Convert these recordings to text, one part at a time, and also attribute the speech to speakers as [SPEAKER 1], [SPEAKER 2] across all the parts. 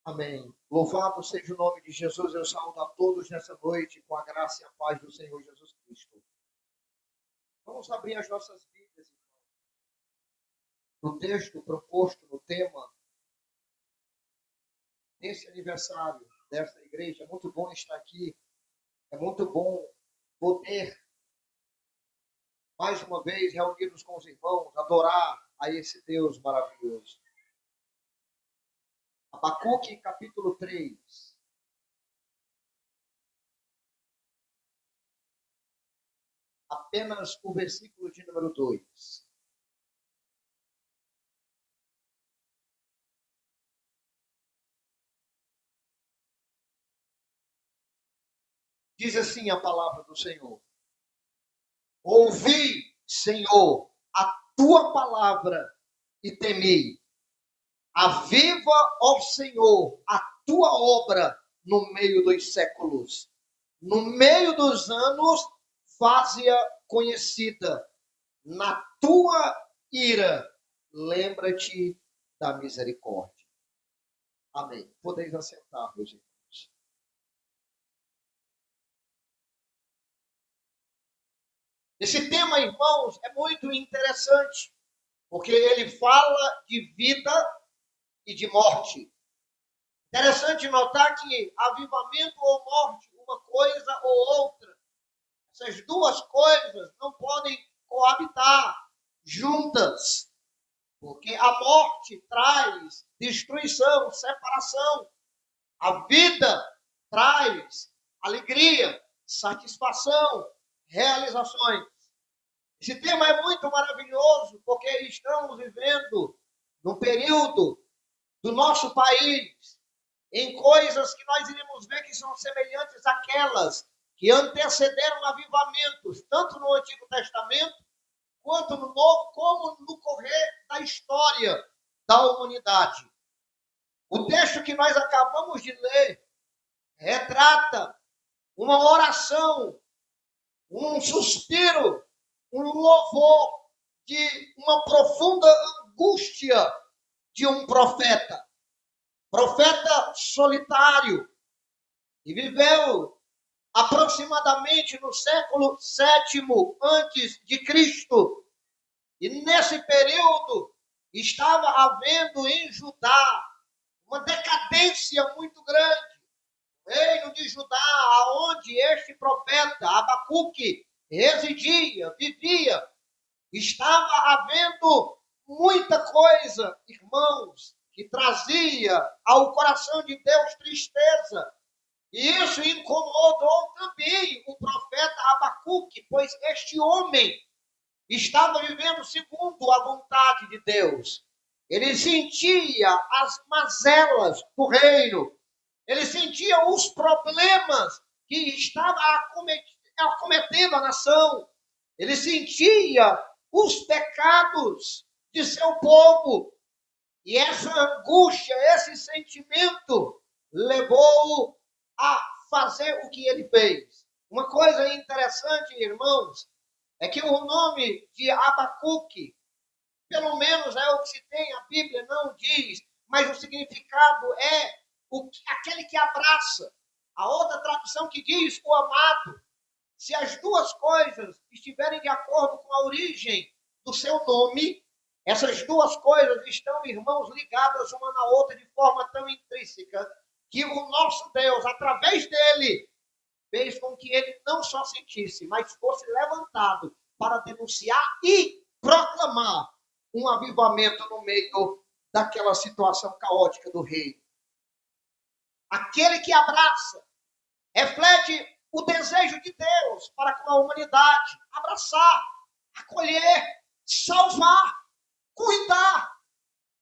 [SPEAKER 1] Amém. Louvado seja o nome de Jesus. Eu saúdo a todos nessa noite com a graça e a paz do Senhor Jesus Cristo. Vamos abrir as nossas Bíblias, irmão, no texto proposto, no tema desse aniversário desta igreja. É muito bom estar aqui. É muito bom poder, mais uma vez, reunirmos com os irmãos, adorar a esse Deus maravilhoso. Abacuque, capítulo 3. Apenas o versículo de número 2. Diz assim a palavra do Senhor. Ouvi, Senhor, a tua palavra e temi. Aviva, ó Senhor, a tua obra no meio dos séculos. No meio dos anos, faze-a conhecida. Na tua ira, lembra-te da misericórdia. Amém. Podeis assentar, meus irmãos. Esse tema, irmãos, é muito interessante, porque ele fala de vida e de morte. Interessante notar que avivamento ou morte, uma coisa ou outra, essas duas coisas não podem coabitar juntas, porque a morte traz destruição, separação. A vida traz alegria, satisfação, realizações. Esse tema é muito maravilhoso, porque estamos vivendo num período do nosso país em coisas que nós iremos ver que são semelhantes àquelas que antecederam avivamentos, tanto no Antigo Testamento, quanto no Novo, como no correr da história da humanidade. O texto que nós acabamos de ler retrata uma oração, um suspiro, um louvor de uma profunda angústia de um profeta solitário, que viveu aproximadamente no século VII antes de Cristo. E nesse período estava havendo em Judá uma decadência muito grande. O reino de Judá, aonde este profeta Abacuque residia, vivia, estava havendo muita coisa, irmãos, que trazia ao coração de Deus tristeza. E isso incomodou também o profeta Abacuque, pois este homem estava vivendo segundo a vontade de Deus. Ele sentia as mazelas do reino. Ele sentia os problemas que estavam acometendo a nação. Ele sentia os pecados de seu povo. E essa angústia, esse sentimento, levou-o a fazer o que ele fez. Uma coisa interessante, irmãos, é que o nome de Abacuque, pelo menos é o que se tem, a Bíblia não diz, mas o significado é aquele que abraça. A outra tradução que diz o amado. Se as duas coisas estiverem de acordo com a origem do seu nome, essas duas coisas estão, irmãos, ligadas uma na outra de forma tão intrínseca que o nosso Deus, através dele, fez com que ele não só sentisse, mas fosse levantado para denunciar e proclamar um avivamento no meio daquela situação caótica do reino. Aquele que abraça, reflete o desejo de Deus para com a humanidade, abraçar, acolher, salvar, cuidar.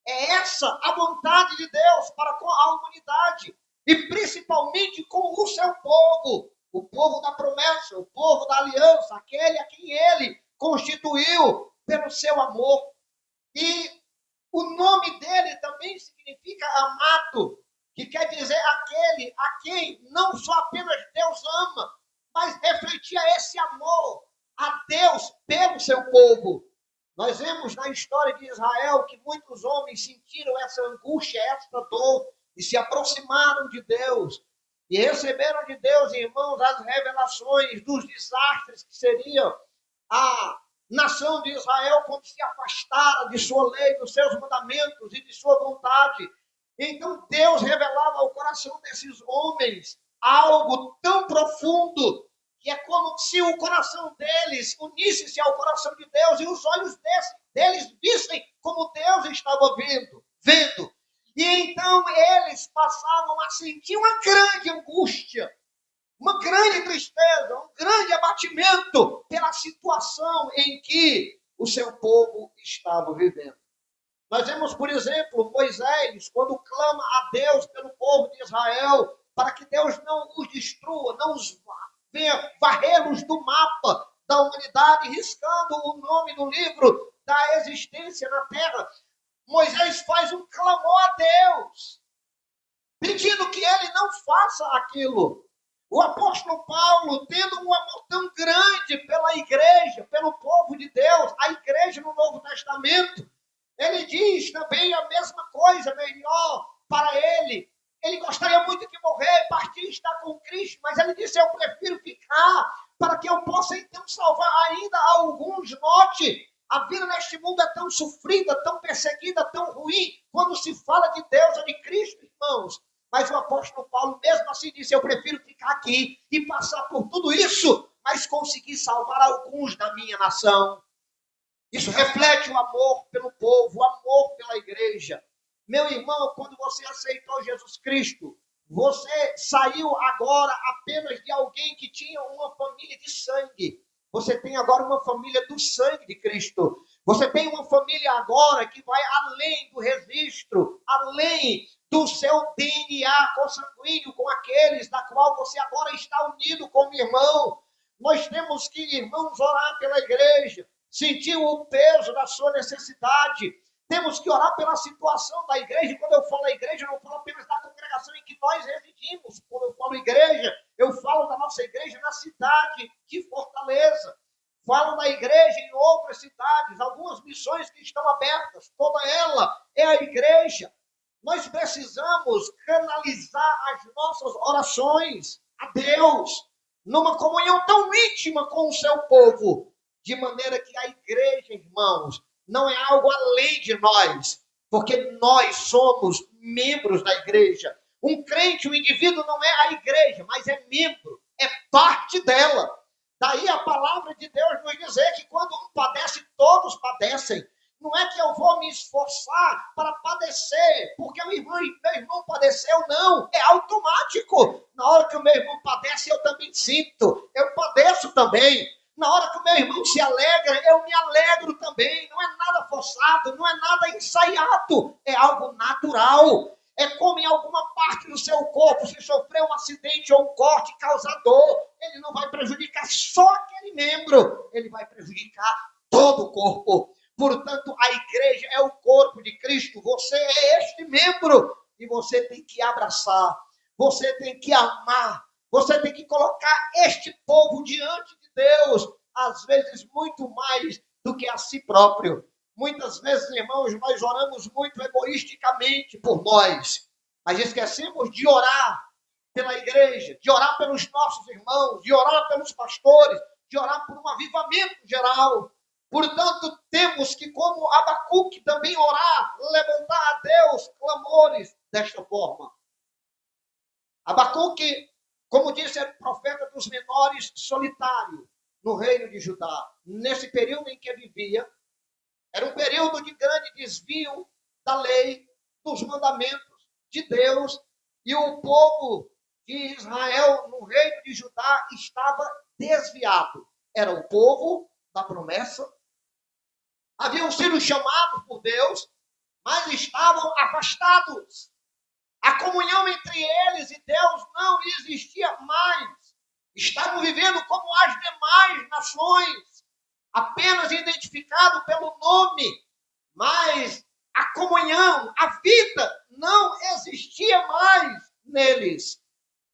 [SPEAKER 1] É essa a vontade de Deus para com a humanidade e principalmente com o seu povo, o povo da promessa, o povo da aliança, aquele a quem ele constituiu pelo seu amor. E o nome dele também significa amado, que quer dizer aquele a quem não só apenas Deus ama, mas refletia esse amor a Deus pelo seu povo. Nós vemos na história de Israel que muitos homens sentiram essa angústia, essa dor, e se aproximaram de Deus e receberam de Deus, irmãos, as revelações dos desastres que seriam a nação de Israel quando se afastara de sua lei, dos seus mandamentos e de sua vontade. Então Deus revelava ao coração desses homens algo tão profundo que é como se o coração deles unisse-se ao coração de Deus e os olhos deles vissem como Deus estava vendo. E então eles passavam a sentir uma grande angústia, uma grande tristeza, um grande abatimento pela situação em que o seu povo estava vivendo. Nós vemos, por exemplo, Moisés, quando clama a Deus pelo povo de Israel, para que Deus não os destrua, não os venha varrê-los do mapa da humanidade, riscando o nome do livro da existência na terra. Moisés faz um clamor a Deus, pedindo que ele não faça aquilo. O apóstolo Paulo, tendo um amor tão grande pela igreja, pelo povo de Deus, a igreja no Novo Testamento, ele diz também a mesma coisa, melhor para ele. Ele gostaria muito de morrer, partir e estar com Cristo, mas ele disse, eu prefiro ficar, para que eu possa então salvar ainda alguns. Note, a vida neste mundo é tão sofrida, tão perseguida, tão ruim, quando se fala de Deus ou de Cristo, irmãos. Mas o apóstolo Paulo, mesmo assim, disse, eu prefiro ficar aqui e passar por tudo isso, mas conseguir salvar alguns da minha nação. Isso reflete o amor pelo povo, o amor pela igreja. Meu irmão, quando você aceitou Jesus Cristo, você saiu agora apenas de alguém que tinha uma família de sangue. Você tem agora uma família do sangue de Cristo. Você tem uma família agora que vai além do registro, além do seu DNA consanguíneo com aqueles da qual você agora está unido como irmão. Nós temos que, irmãos, orar pela igreja, sentir o peso da sua necessidade. Temos que orar pela situação da igreja. Quando eu falo igreja, eu não falo apenas da congregação em que nós residimos. Quando eu falo igreja, eu falo da nossa igreja na cidade de Fortaleza. Falo da igreja em outras cidades, algumas missões que estão abertas. Toda ela é a igreja. Nós precisamos canalizar as nossas orações a Deus numa comunhão tão íntima com o seu povo, de maneira que a igreja, irmãos, não é algo além de nós, porque nós somos membros da igreja. Um crente, um indivíduo não é a igreja, mas é membro, é parte dela. Daí a palavra de Deus nos dizer que quando um padece, todos padecem. Não é que eu vou me esforçar para padecer, porque meu irmão padeceu, não. É automático. Na hora que o meu irmão padece, eu também sinto. Eu padeço também. Na hora que o meu irmão se alegra, eu me alegro também. Não é nada forçado, não é nada ensaiado. É algo natural. É como em alguma parte do seu corpo, se sofrer um acidente ou um corte causador, ele não vai prejudicar só aquele membro, ele vai prejudicar todo o corpo. Portanto, a igreja é o corpo de Cristo. Você é este membro e você tem que abraçar, você tem que amar, você tem que colocar este povo diante de Deus, às vezes muito mais do que a si próprio. Muitas vezes, irmãos, nós oramos muito egoisticamente por nós, mas esquecemos de orar pela igreja, de orar pelos nossos irmãos, de orar pelos pastores, de orar por um avivamento geral. Portanto, temos que, como Abacuque, também orar, levantar a Deus clamores desta forma. Abacuque, como disse, era o profeta dos menores solitário no reino de Judá. Nesse período em que vivia, era um período de grande desvio da lei, dos mandamentos de Deus, e o povo de Israel, no reino de Judá, estava desviado. Era o povo da promessa, haviam sido chamados por Deus, mas estavam afastados. A comunhão entre eles e Deus não existia mais. Estavam vivendo como as demais nações, apenas identificado pelo nome, mas a comunhão, a vida não existia mais neles.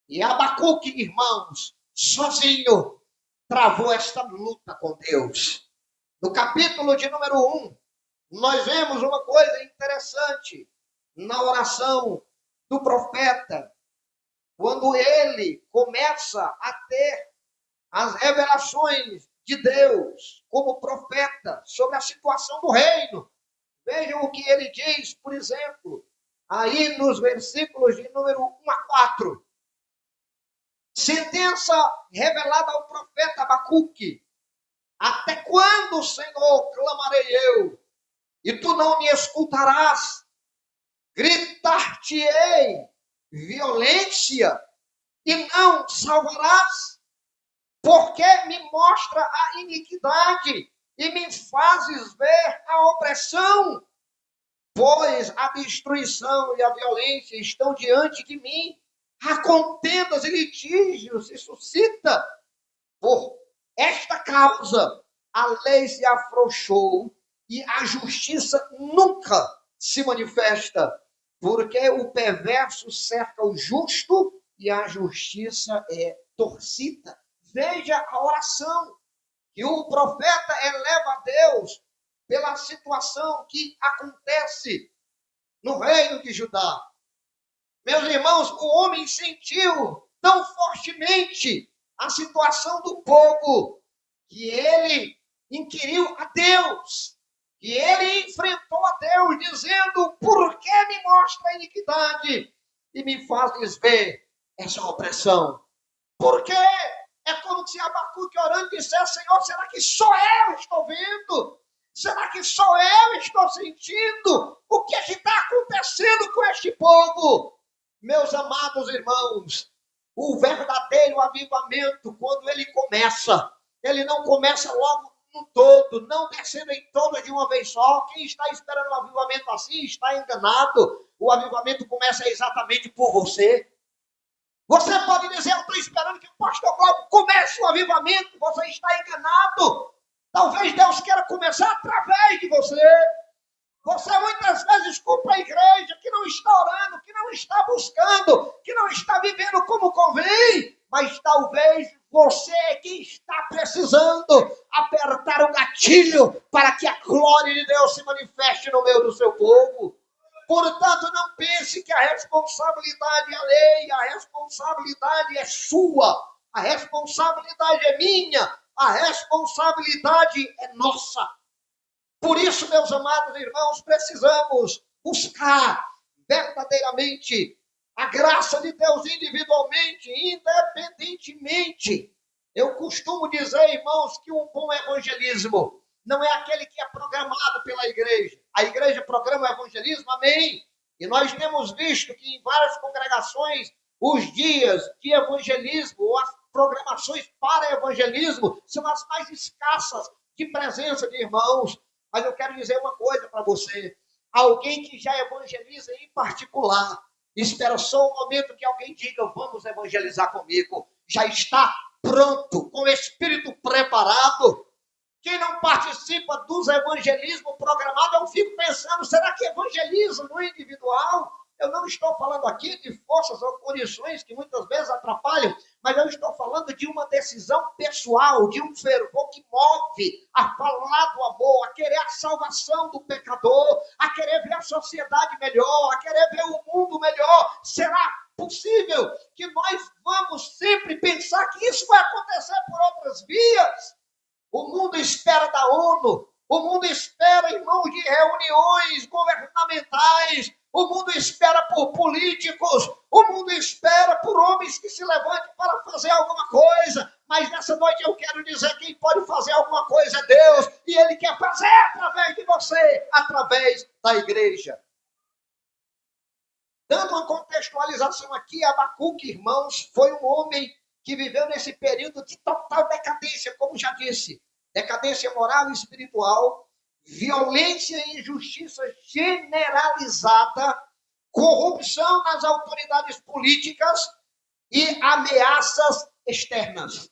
[SPEAKER 1] E Abacuque, irmãos, sozinho, travou esta luta com Deus. No capítulo de número 1, nós vemos uma coisa interessante na oração do profeta, quando ele começa a ter as revelações de Deus como profeta sobre a situação do reino. Vejam o que ele diz, por exemplo, aí nos versículos de número 1 a 4. Sentença revelada ao profeta Abacuque. Até quando, Senhor, clamarei eu, e tu não me escutarás? Gritar-te-ei violência, e não salvarás? Porque me mostra a iniquidade, e me fazes ver a opressão? Pois a destruição e a violência estão diante de mim, há contendas e litígios se suscita. Por esta causa, a lei se afrouxou e a justiça nunca se manifesta, porque o perverso cerca o justo e a justiça é torcida. Veja a oração que o profeta eleva a Deus pela situação que acontece no reino de Judá. Meus irmãos, o homem sentiu tão fortemente a situação do povo que ele inquiriu a Deus, que ele enfrentou a Deus, dizendo: por que me mostra a iniquidade e me fazes ver essa opressão? Por quê? É como se Abacuque orando dissesse: Senhor, será que só eu estou vendo? Será que só eu estou sentindo? O que é que está acontecendo com este povo? Meus amados irmãos, o verdadeiro avivamento, quando ele começa, ele não começa logo no todo, não descendo em todas de uma vez só. Quem está esperando um avivamento assim está enganado. O avivamento começa exatamente por você. Você pode dizer: eu estou esperando que o pastor Glauco comece o avivamento. Você está enganado. Talvez Deus queira começar através de você. Você muitas vezes culpa a igreja que não está orando, que não está buscando, que não está vivendo como convém. Mas talvez você que está precisando apertar o gatilho para que a glória de Deus se manifeste no meio do seu povo. Portanto, não pense que a responsabilidade é alheia, a responsabilidade é sua, a responsabilidade é minha, a responsabilidade é nossa. Por isso, meus amados irmãos, precisamos buscar verdadeiramente a graça de Deus individualmente, independentemente. Eu costumo dizer, irmãos, que um bom evangelismo não é aquele que é programado pela igreja. A igreja programa o evangelismo, amém? E nós temos visto que em várias congregações, os dias de evangelismo, ou as programações para evangelismo, são as mais escassas de presença de irmãos. Mas eu quero dizer uma coisa para você. Alguém que já evangeliza em particular, espera só um momento que alguém diga: vamos evangelizar comigo. Já está pronto, com o espírito preparado. Quem não participa dos evangelismos programados, eu fico pensando: será que evangeliza no individual? Eu não estou falando aqui de forças ou condições que muitas vezes atrapalham, mas eu estou falando de uma decisão pessoal, de um fervor que move a falar do amor, a querer a salvação do pecador, a querer ver a sociedade melhor, a querer ver o mundo melhor. Será possível que nós vamos sempre pensar que isso vai acontecer por outras vias? O mundo espera da ONU, o mundo espera, irmãos, de reuniões governamentais, o mundo espera por políticos, o mundo espera por homens que se levantem para fazer alguma coisa. Mas nessa noite eu quero dizer: quem pode fazer alguma coisa é Deus, e Ele quer fazer através de você, através da igreja. Dando uma contextualização aqui, Abacuque, irmãos, foi um homem que viveu nesse período de total decadência, como já disse, decadência moral e espiritual, violência e injustiça generalizada, corrupção nas autoridades políticas e ameaças externas.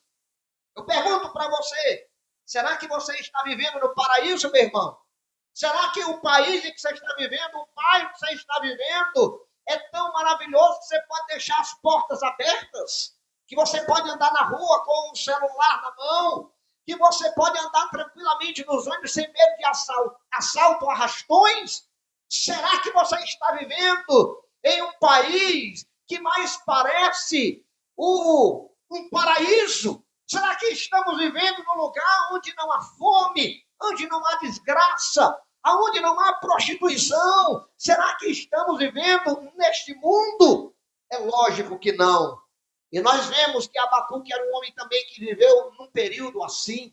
[SPEAKER 1] Eu pergunto para você: será que você está vivendo no paraíso, meu irmão? Será que o país em que você está vivendo, o bairro que você está vivendo, é tão maravilhoso que você pode deixar as portas abertas? Que você pode andar na rua com um celular na mão? Que você pode andar tranquilamente nos ônibus sem medo de assalto, arrastões? Será que você está vivendo em um país nós parece um paraíso? Será que estamos vivendo num lugar onde não há fome, onde não há desgraça, onde não há prostituição? Será que estamos vivendo neste mundo? É lógico que não. E nós vemos que Abacuque era um homem também que viveu num período assim,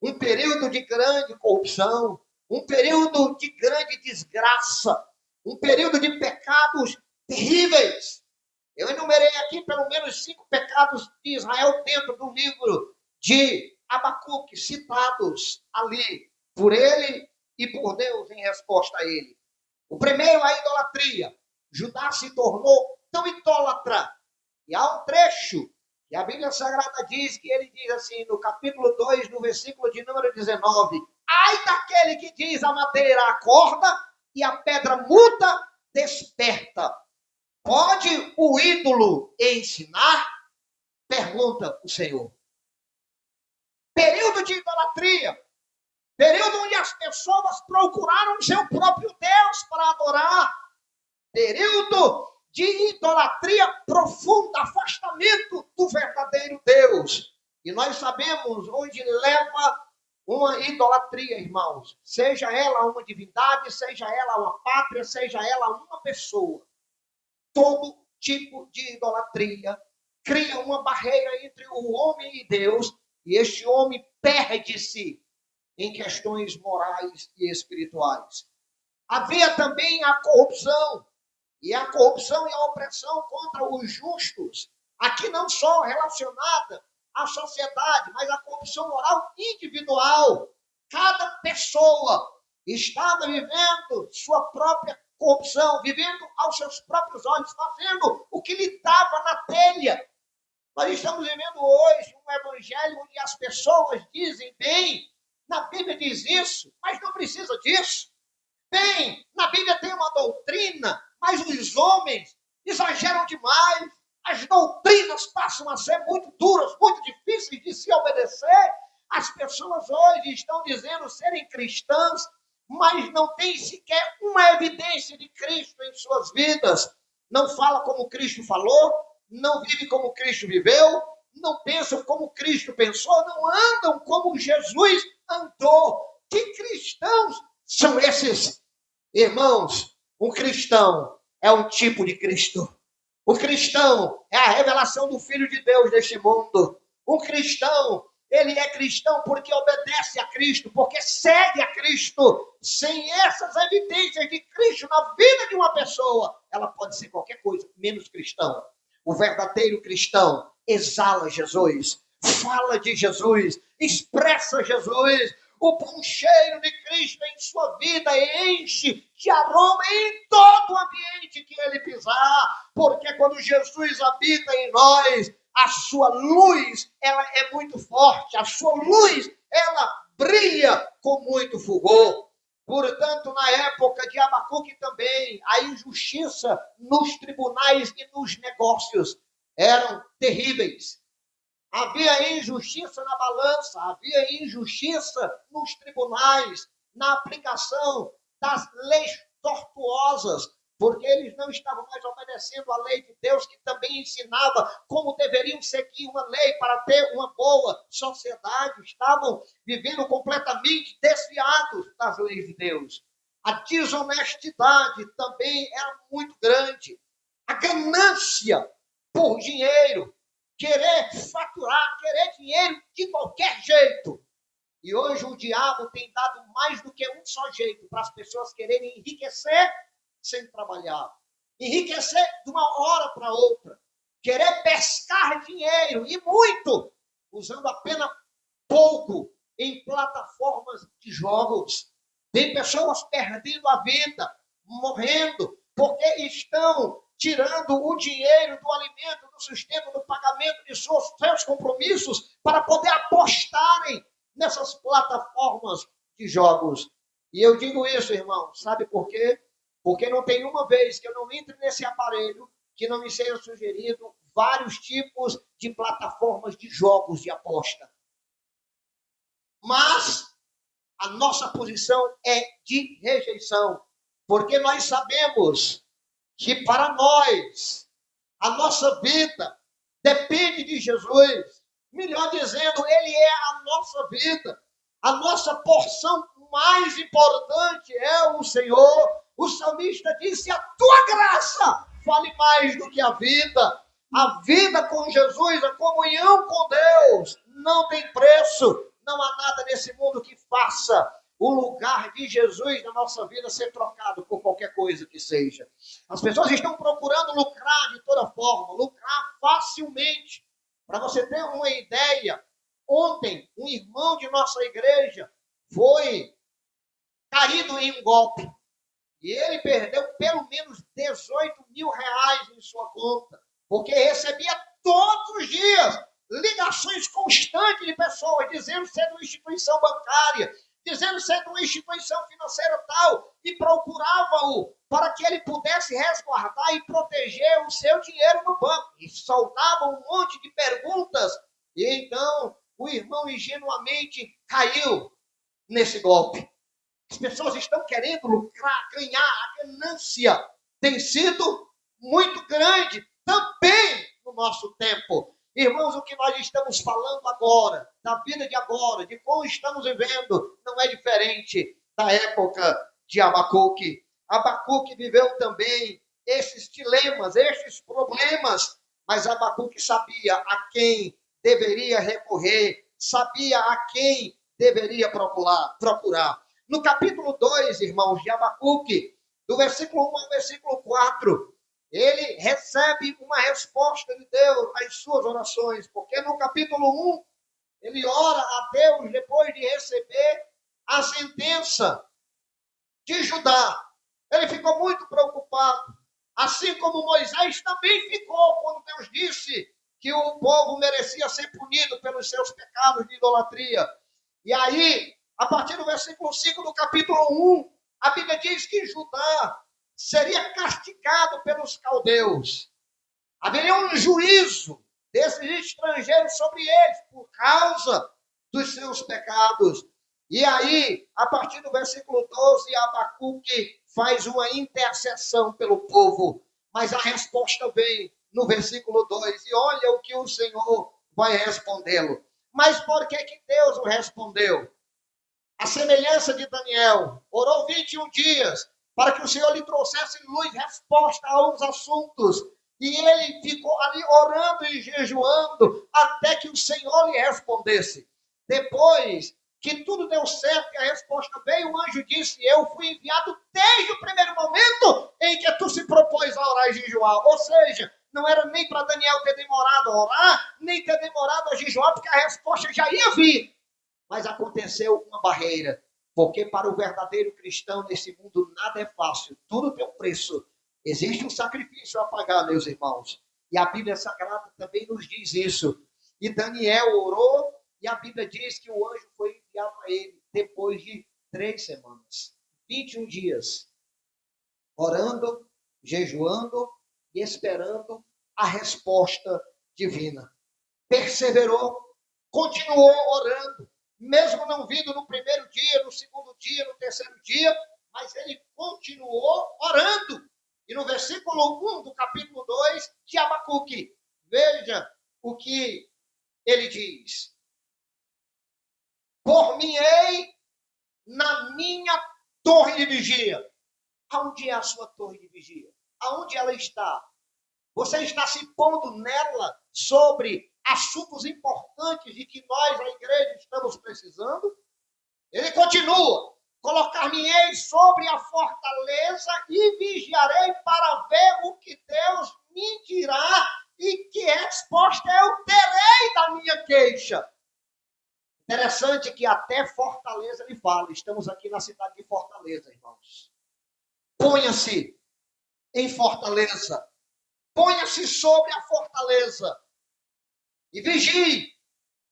[SPEAKER 1] um período de grande corrupção, um período de grande desgraça, um período de pecados terríveis. Eu enumerei aqui pelo menos 5 pecados de Israel dentro do livro de Abacuque, citados ali por ele e por Deus em resposta a ele. O primeiro, a idolatria. Judá se tornou tão idólatra. E há um trecho que a Bíblia Sagrada diz, que ele diz assim, no capítulo 2, no versículo de número 19, ai daquele que diz a madeira acorda e a pedra muda desperta. Pode o ídolo ensinar? Pergunta o Senhor. Período de idolatria. Período onde as pessoas procuraram seu próprio Deus para adorar. Período de idolatria profunda, afastamento do verdadeiro Deus. E nós sabemos onde leva uma idolatria, irmãos. Seja ela uma divindade, seja ela uma pátria, seja ela uma pessoa. Todo tipo de idolatria cria uma barreira entre o homem e Deus, e este homem perde-se em questões morais e espirituais. Havia também a corrupção, e a corrupção e a opressão contra os justos, aqui não só relacionada à sociedade, mas a corrupção moral individual. Cada pessoa estava vivendo sua própria corrupção, vivendo aos seus próprios olhos, fazendo o que lhe estava na telha. Nós estamos vivendo hoje um evangelho onde as pessoas dizem, bem, na Bíblia diz isso, mas não precisa disso. Bem, na Bíblia tem uma doutrina, mas os homens exageram demais. As doutrinas passam a ser muito duras, muito difíceis de se obedecer. As pessoas hoje estão dizendo serem cristãs, mas não tem sequer uma evidência de Cristo em suas vidas. Não fala como Cristo falou, não vive como Cristo viveu, não pensam como Cristo pensou, não andam como Jesus andou. Que cristãos são esses? Irmãos, um cristão é um tipo de Cristo. O cristão é a revelação do Filho de Deus neste mundo. Um cristão, ele é cristão porque obedece a Cristo, porque segue a Cristo. Sem essas evidências de Cristo na vida de uma pessoa, ela pode ser qualquer coisa, menos cristão. O verdadeiro cristão exala Jesus, fala de Jesus, expressa Jesus. O bom cheiro de Cristo em sua vida enche de aroma em todo o ambiente que ele pisar, porque quando Jesus habita em nós, a sua luz, ela é muito forte, a sua luz, ela brilha com muito fulgor. Portanto, na época de Abacuque também, a injustiça nos tribunais e nos negócios eram terríveis. Havia injustiça na balança, havia injustiça nos tribunais, na aplicação das leis tortuosas, porque eles não estavam mais obedecendo a lei de Deus, que também ensinava como deveriam seguir uma lei para ter uma boa sociedade. Estavam vivendo completamente desviados das leis de Deus. A desonestidade também era muito grande. A ganância por dinheiro, querer faturar, querer dinheiro de qualquer jeito. E hoje o diabo tem dado mais do que um só jeito para as pessoas quererem enriquecer sem trabalhar. Enriquecer de uma hora para outra. Querer pescar dinheiro, e muito, usando apenas pouco em plataformas de jogos. Tem pessoas perdendo a vida, morrendo, porque estão tirando o dinheiro do alimento, do sustento, do pagamento de seus compromissos para poder apostarem nessas plataformas de jogos. E eu digo isso, irmão, sabe por quê? Porque não tem uma vez que eu não entre nesse aparelho que não me seja sugerido vários tipos de plataformas de jogos de aposta. Mas a nossa posição é de rejeição, porque nós sabemos que para nós A nossa vida depende de Jesus. Melhor dizendo, Ele é a nossa vida. A nossa porção mais importante é o Senhor. O salmista disse: a tua graça vale mais do que a vida. A vida com Jesus, a comunhão com Deus, não tem preço. Não há nada nesse mundo que faça o lugar de Jesus na nossa vida ser trocado por qualquer coisa que seja. As pessoas estão procurando lucrar de toda forma, lucrar facilmente. Para você ter uma ideia, ontem um irmão de nossa igreja foi caído em um golpe. E ele perdeu pelo menos 18 mil reais em sua conta, porque recebia todos os dias ligações constantes de pessoas dizendo ser de uma instituição bancária, dizendo ser de uma instituição financeira tal, e procurava-o para que ele pudesse resguardar e proteger o seu dinheiro no banco. E soltavam um monte de perguntas, e então o irmão ingenuamente caiu nesse golpe. As pessoas estão querendo lucrar, ganhar, a ganância tem sido muito grande também no nosso tempo. Irmãos, o que nós estamos falando agora, da vida de agora, de como estamos vivendo, não é diferente da época de Abacuque. Abacuque viveu também esses dilemas, esses problemas, mas Abacuque sabia a quem deveria recorrer, sabia a quem deveria procurar. No capítulo 2, irmãos, de Abacuque, do versículo 1 ao versículo 4, ele recebe uma resposta de Deus às suas orações, porque no capítulo 1, ele ora a Deus depois de receber a sentença de Judá. Ele ficou muito preocupado, assim como Moisés também ficou quando Deus disse que o povo merecia ser punido pelos seus pecados de idolatria. E aí, a partir do versículo 5 do capítulo 1, a Bíblia diz que Judá seria castigado pelos caldeus. Haveria um juízo desses estrangeiros sobre eles por causa dos seus pecados. E aí, a partir do versículo 12, Abacuque faz uma intercessão pelo povo. Mas a resposta vem no versículo 2. E olha o que o Senhor vai respondê-lo. Mas por que Deus o respondeu? A semelhança de Daniel, orou 21 dias para que o Senhor lhe trouxesse luz, resposta a uns assuntos. E ele ficou ali orando e jejuando até que o Senhor lhe respondesse. Depois que tudo deu certo e a resposta veio, o anjo disse: eu fui enviado desde o primeiro momento em que tu se propôs a orar e jejuar. Ou seja, não era nem para Daniel ter demorado a orar, nem ter demorado a jejuar, porque a resposta já ia vir. Mas aconteceu uma barreira, porque para o verdadeiro cristão nesse mundo nada é fácil, tudo tem um preço. Existe um sacrifício a pagar, meus irmãos. E a Bíblia Sagrada também nos diz isso. E Daniel orou, e a Bíblia diz que o anjo foi enviado a ele depois de 3 semanas, 21 dias, orando, jejuando e esperando a resposta divina. Perseverou, continuou orando, mesmo não vindo no primeiro dia, no segundo dia, no terceiro dia, mas ele continuou orando. E no versículo 1 do capítulo 2 de Abacuque, veja o que ele diz: por-me-ei na minha torre de vigia. Aonde é a sua torre de vigia? Aonde ela está? Você está se pondo nela sobre assuntos importantes de que nós, a igreja, estamos precisando? Ele continua: colocar-me-ei sobre a fortaleza e vigiarei para ver o que Deus me dirá e que resposta eu terei da minha queixa. Interessante que até Fortaleza ele fala. Estamos aqui na cidade de Fortaleza, irmãos. Ponha-se em Fortaleza. Ponha-se sobre a fortaleza. E vigie.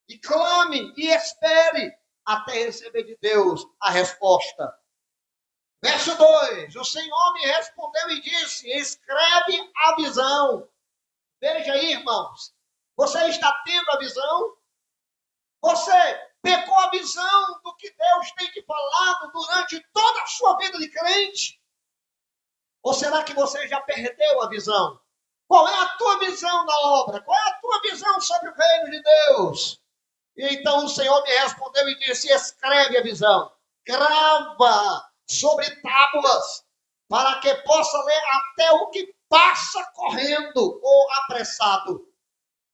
[SPEAKER 1] E clame. E espere até receber de Deus a resposta. Verso 2. O Senhor me respondeu e disse: escreve a visão. Veja aí, irmãos. Você está tendo a visão? Você pegou a visão do que Deus tem te falado durante toda a sua vida de crente? Ou será que você já perdeu a visão? Qual é a tua visão da obra? Qual é a tua visão sobre o reino de Deus? E então o Senhor me respondeu e disse: escreve a visão, grava sobre tábuas, para que possa ler até o que passa correndo ou apressado.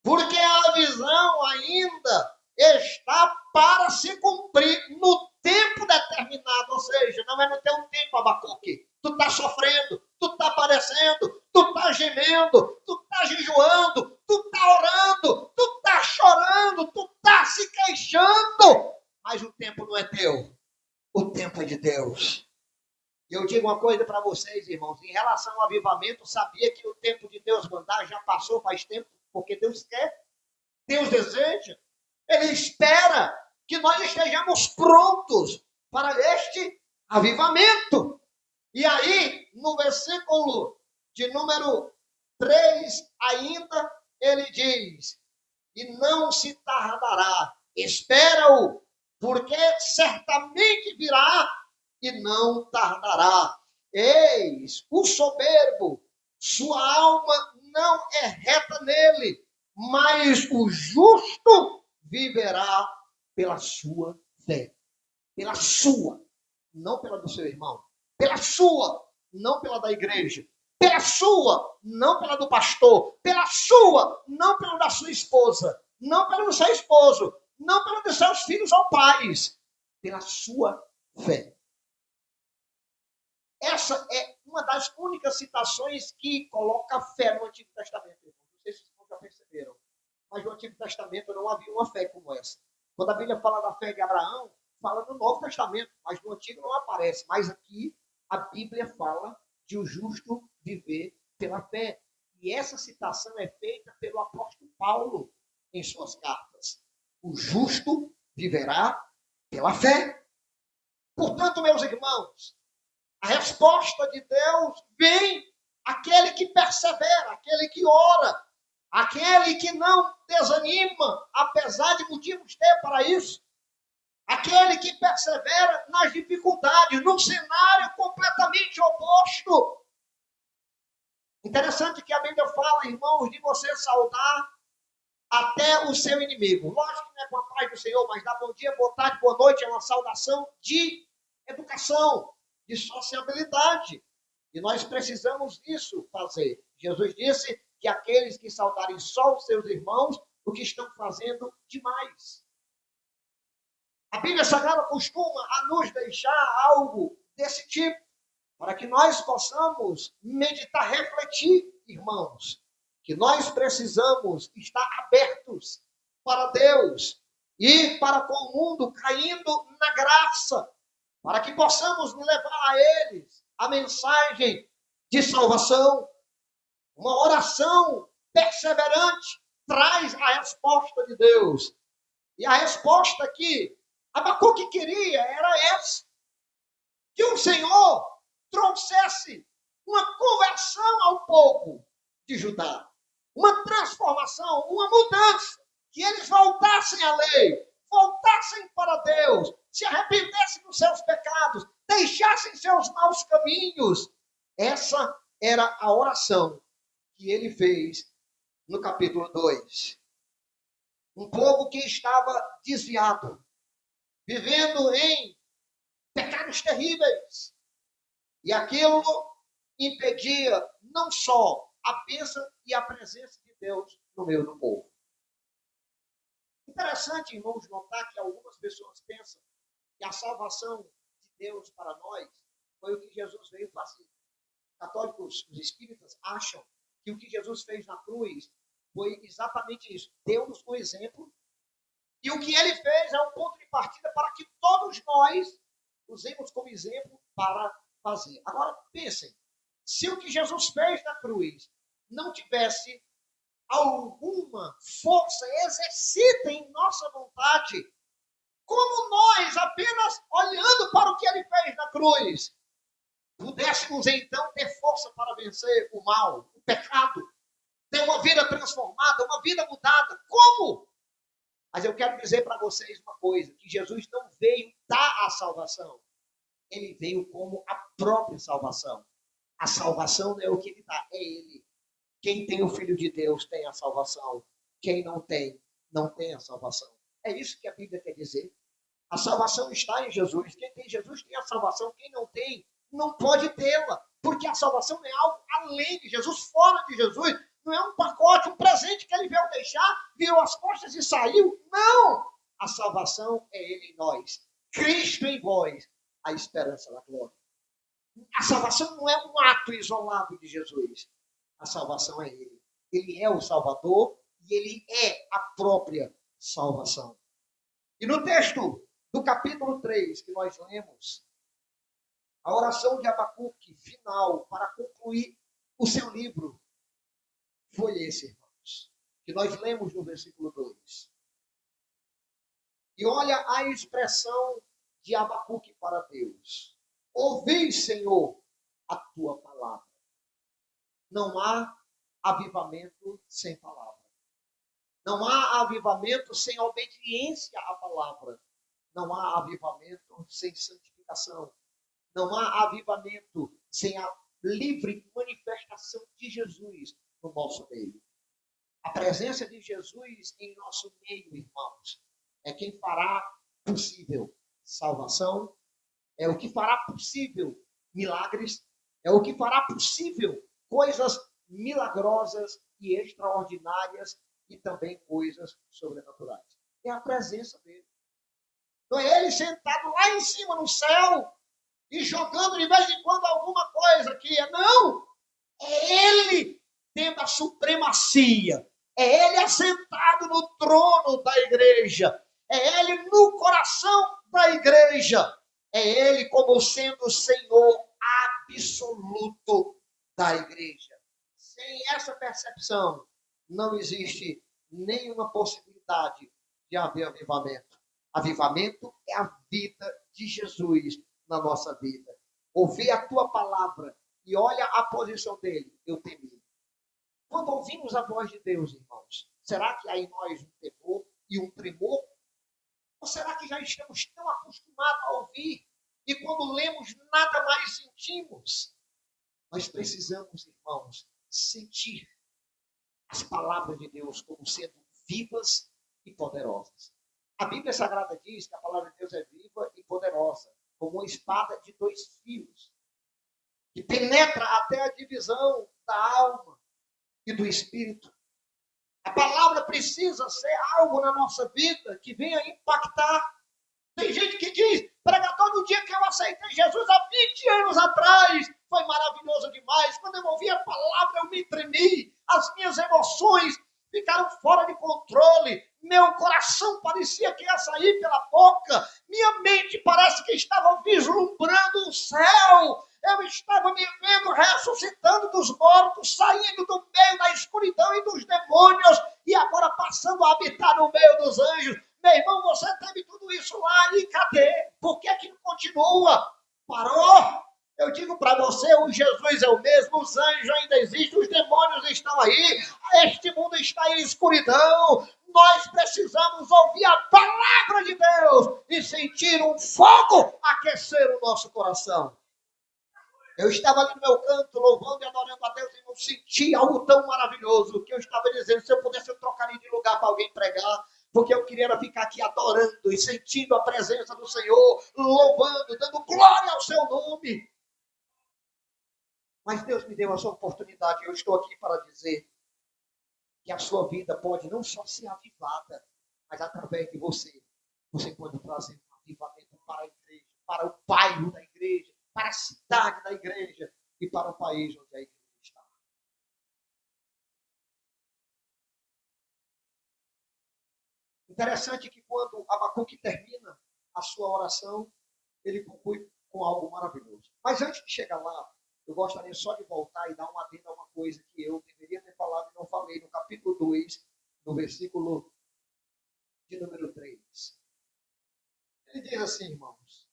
[SPEAKER 1] Porque a visão ainda está para se cumprir no tempo determinado, ou seja, não é no teu tempo, Abacuque. Tu está sofrendo, tu está padecendo, tu está gemendo, tu está jejuando, tu está orando, tu está chorando, tu está se queixando, mas o tempo não é teu, o tempo é de Deus. E eu digo uma coisa para vocês, irmãos, em relação ao avivamento, sabia que o tempo de Deus mandar já passou faz tempo, porque Deus quer. Deus deseja, Ele espera que nós estejamos prontos para este avivamento. E aí, no versículo de número 3, ainda, ele diz: e não se tardará, espera-o, porque certamente virá e não tardará. Eis, o soberbo, sua alma não é reta nele, mas o justo viverá pela sua fé. Pela sua, não pela do seu irmão. Pela sua, não pela da igreja. Pela sua, não pela do pastor. Pela sua, não pela da sua esposa. Não pelo do seu esposo. Não pelo dos seus filhos ou pais. Pela sua fé. Essa é uma das únicas citações que coloca fé no Antigo Testamento. Não sei se vocês já perceberam. Mas no Antigo Testamento não havia uma fé como essa. Quando a Bíblia fala da fé de Abraão, fala no Novo Testamento, mas no Antigo não aparece. Mas aqui a Bíblia fala de o justo viver pela fé. E essa citação é feita pelo apóstolo Paulo em suas cartas. O justo viverá pela fé. Portanto, meus irmãos, a resposta de Deus vem aquele que persevera, aquele que ora, aquele que não desanima, apesar de motivos ter para isso. Aquele que persevera nas dificuldades, num cenário completamente oposto. Interessante que a Bíblia fala, irmãos, de você saudar até o seu inimigo. Lógico que não é com a paz do Senhor, mas dá bom dia, boa tarde, boa noite, é uma saudação de educação, de sociabilidade. E nós precisamos disso fazer. Jesus disse que aqueles que saudarem só os seus irmãos, o que estão fazendo demais. A Bíblia Sagrada costuma a nos deixar algo desse tipo, para que nós possamos meditar, refletir, irmãos, que nós precisamos estar abertos para Deus e para com o mundo, caindo na graça, para que possamos levar a eles a mensagem de salvação. Uma oração perseverante traz a resposta de Deus. E a resposta que Abacuque queria era essa: que o Senhor trouxesse uma conversão ao povo de Judá, uma transformação, uma mudança, que eles voltassem à lei, voltassem para Deus, se arrependessem dos seus pecados, deixassem seus maus caminhos. Essa era a oração que ele fez no capítulo 2. Um povo que estava desviado, vivendo em pecados terríveis. E aquilo impedia não só a bênção e a presença de Deus no meio do povo. Interessante, irmãos, notar que algumas pessoas pensam que a salvação de Deus para nós foi o que Jesus veio fazer. Católicos, os espíritas, acham que o que Jesus fez na cruz foi exatamente isso. Deu-nos um exemplo. E o que ele fez é um ponto de partida para que todos nós usemos como exemplo para fazer. Agora, pensem, se o que Jesus fez na cruz não tivesse alguma força exercida em nossa vontade, como nós, apenas olhando para o que ele fez na cruz, pudéssemos então ter força para vencer o mal, o pecado, ter uma vida transformada, uma vida mudada. Como? Mas eu quero dizer para vocês uma coisa, que Jesus não veio dar a salvação. Ele veio como a própria salvação. A salvação não é o que ele dá, é ele. Quem tem o Filho de Deus tem a salvação. Quem não tem, não tem a salvação. É isso que a Bíblia quer dizer. A salvação está em Jesus. Quem tem Jesus tem a salvação. Quem não tem, não pode tê-la. Porque a salvação é algo além de Jesus, fora de Jesus. Não é um pacote, um presente que ele veio deixar, virou as costas e saiu. Não! A salvação é ele em nós. Cristo em vós, a esperança da glória. A salvação não é um ato isolado de Jesus. A salvação é ele. Ele é o Salvador e ele é a própria salvação. E no texto do capítulo 3 que nós lemos, a oração de Abacuque, final, para concluir o seu livro, foi esse, irmãos, que nós lemos no versículo 2. E olha a expressão de Abacuque para Deus. Ouvi, Senhor, a tua palavra. Não há avivamento sem palavra. Não há avivamento sem obediência à palavra. Não há avivamento sem santificação. Não há avivamento sem a livre manifestação de Jesus no nosso meio. A presença de Jesus em nosso meio, irmãos, é quem fará possível salvação, é o que fará possível milagres, é o que fará possível coisas milagrosas e extraordinárias e também coisas sobrenaturais. É a presença dele. Não é ele sentado lá em cima no céu e jogando de vez em quando alguma coisa aqui. Não! É ele tendo a supremacia. É ele assentado no trono da igreja. É ele no coração da igreja. É ele como sendo o Senhor absoluto da igreja. Sem essa percepção, não existe nenhuma possibilidade de haver avivamento. Avivamento é a vida de Jesus na nossa vida. Ouvir a tua palavra e olha a posição dele, eu temi. Quando ouvimos a voz de Deus, irmãos, será que há em nós um temor e um tremor? Ou será que já estamos tão acostumados a ouvir e quando lemos nada mais sentimos? Nós precisamos, irmãos, sentir as palavras de Deus como sendo vivas e poderosas. A Bíblia Sagrada diz que a palavra de Deus é viva e poderosa, como uma espada de 2 fios, que penetra até a divisão da alma e do espírito. A palavra precisa ser algo na nossa vida que venha impactar. Tem gente que diz, pregador, no dia que eu aceitei Jesus há 20 anos atrás, foi maravilhoso demais. Quando eu ouvi a palavra, eu me tremi. As minhas emoções ficaram fora de controle. Meu coração parecia que ia sair pela boca. Minha mente parece que estava vislumbrando o céu. Eu estava me vendo ressuscitando dos mortos, saindo do meio da escuridão e dos demônios, e agora passando a habitar no meio dos anjos. Meu irmão, você teve tudo isso lá, e cadê? Por que que não continua? Parou? Eu digo para você, o Jesus é o mesmo, os anjos ainda existem, os demônios estão aí, este mundo está em escuridão. Nós precisamos ouvir a palavra de Deus e sentir um fogo aquecer o nosso coração. Eu estava ali no meu canto, louvando e adorando a Deus, e não senti algo tão maravilhoso que eu estava dizendo, se eu pudesse, eu trocaria de lugar para alguém pregar, porque eu queria ficar aqui adorando e sentindo a presença do Senhor, louvando, dando glória ao seu nome. Mas Deus me deu essa oportunidade, eu estou aqui para dizer que a sua vida pode não só ser avivada, mas através de você, você pode trazer um avivamento para a igreja, para o bairro da igreja, para a cidade da igreja e para o país onde a igreja está. Interessante que quando Abacuque termina a sua oração, ele conclui com algo maravilhoso. Mas antes de chegar lá, eu gostaria só de voltar e dar uma adenda a uma coisa que eu deveria ter falado e não falei, no capítulo 2, no versículo de número 3. Ele diz assim, irmãos,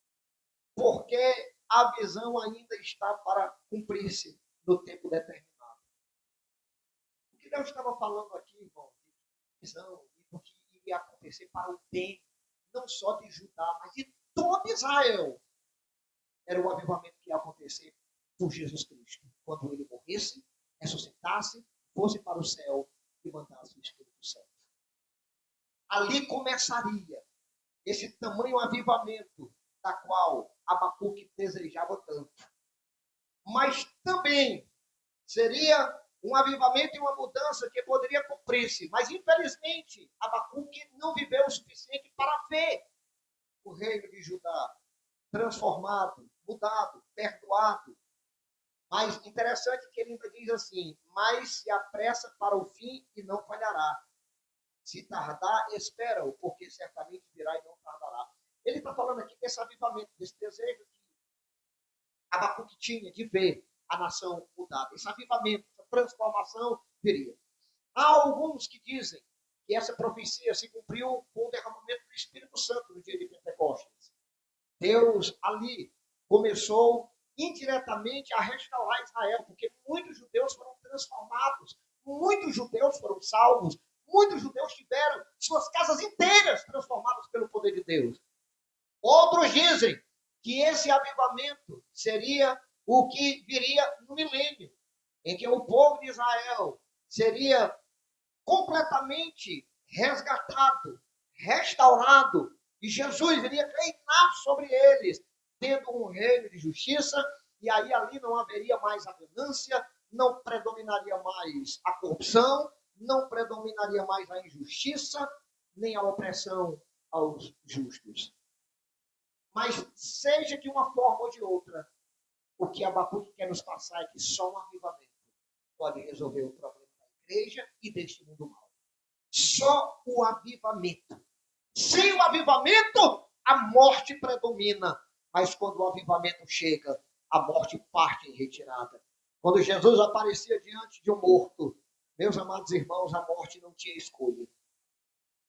[SPEAKER 1] porque a visão ainda está para cumprir-se no tempo determinado. O que Deus estava falando aqui, irmão, de visão e do que iria acontecer para o bem, não só de Judá, mas de todo Israel, era o avivamento que ia acontecer por Jesus Cristo. Quando ele morresse, ressuscitasse, fosse para o céu e mandasse o Espírito Santo. Ali começaria esse tamanho avivamento da qual Abacuque desejava tanto. Mas também seria um avivamento e uma mudança que poderia cumprir-se. Mas, infelizmente, Abacuque não viveu o suficiente para ver o reino de Judá transformado, mudado, perdoado. Mas interessante que ele ainda diz assim: mas se apressa para o fim e não falhará. Se tardar, espera-o, porque certamente virá e não tardará. Ele está falando aqui desse avivamento, desse desejo que Abacuque tinha de ver a nação mudada. Esse avivamento, essa transformação viria. Há alguns que dizem que essa profecia se cumpriu com o derramamento do Espírito Santo no dia de Pentecostes. Deus ali começou indiretamente a restaurar Israel, porque muitos judeus foram transformados, muitos judeus foram salvos, muitos judeus tiveram suas casas inteiras transformadas pelo poder de Deus. Outros dizem que esse avivamento seria o que viria no milênio, em que o povo de Israel seria completamente resgatado, restaurado, e Jesus iria reinar sobre eles, tendo um reino de justiça, e aí ali não haveria mais a ganância, não predominaria mais a corrupção, não predominaria mais a injustiça, nem a opressão aos justos. Mas seja de uma forma ou de outra, o que Abacuque quer nos passar é que só um avivamento pode resolver o problema da igreja e deste mundo mal. Só o avivamento. Sem o avivamento, a morte predomina. Mas quando o avivamento chega, a morte parte em retirada. Quando Jesus aparecia diante de um morto, meus amados irmãos, a morte não tinha escolha.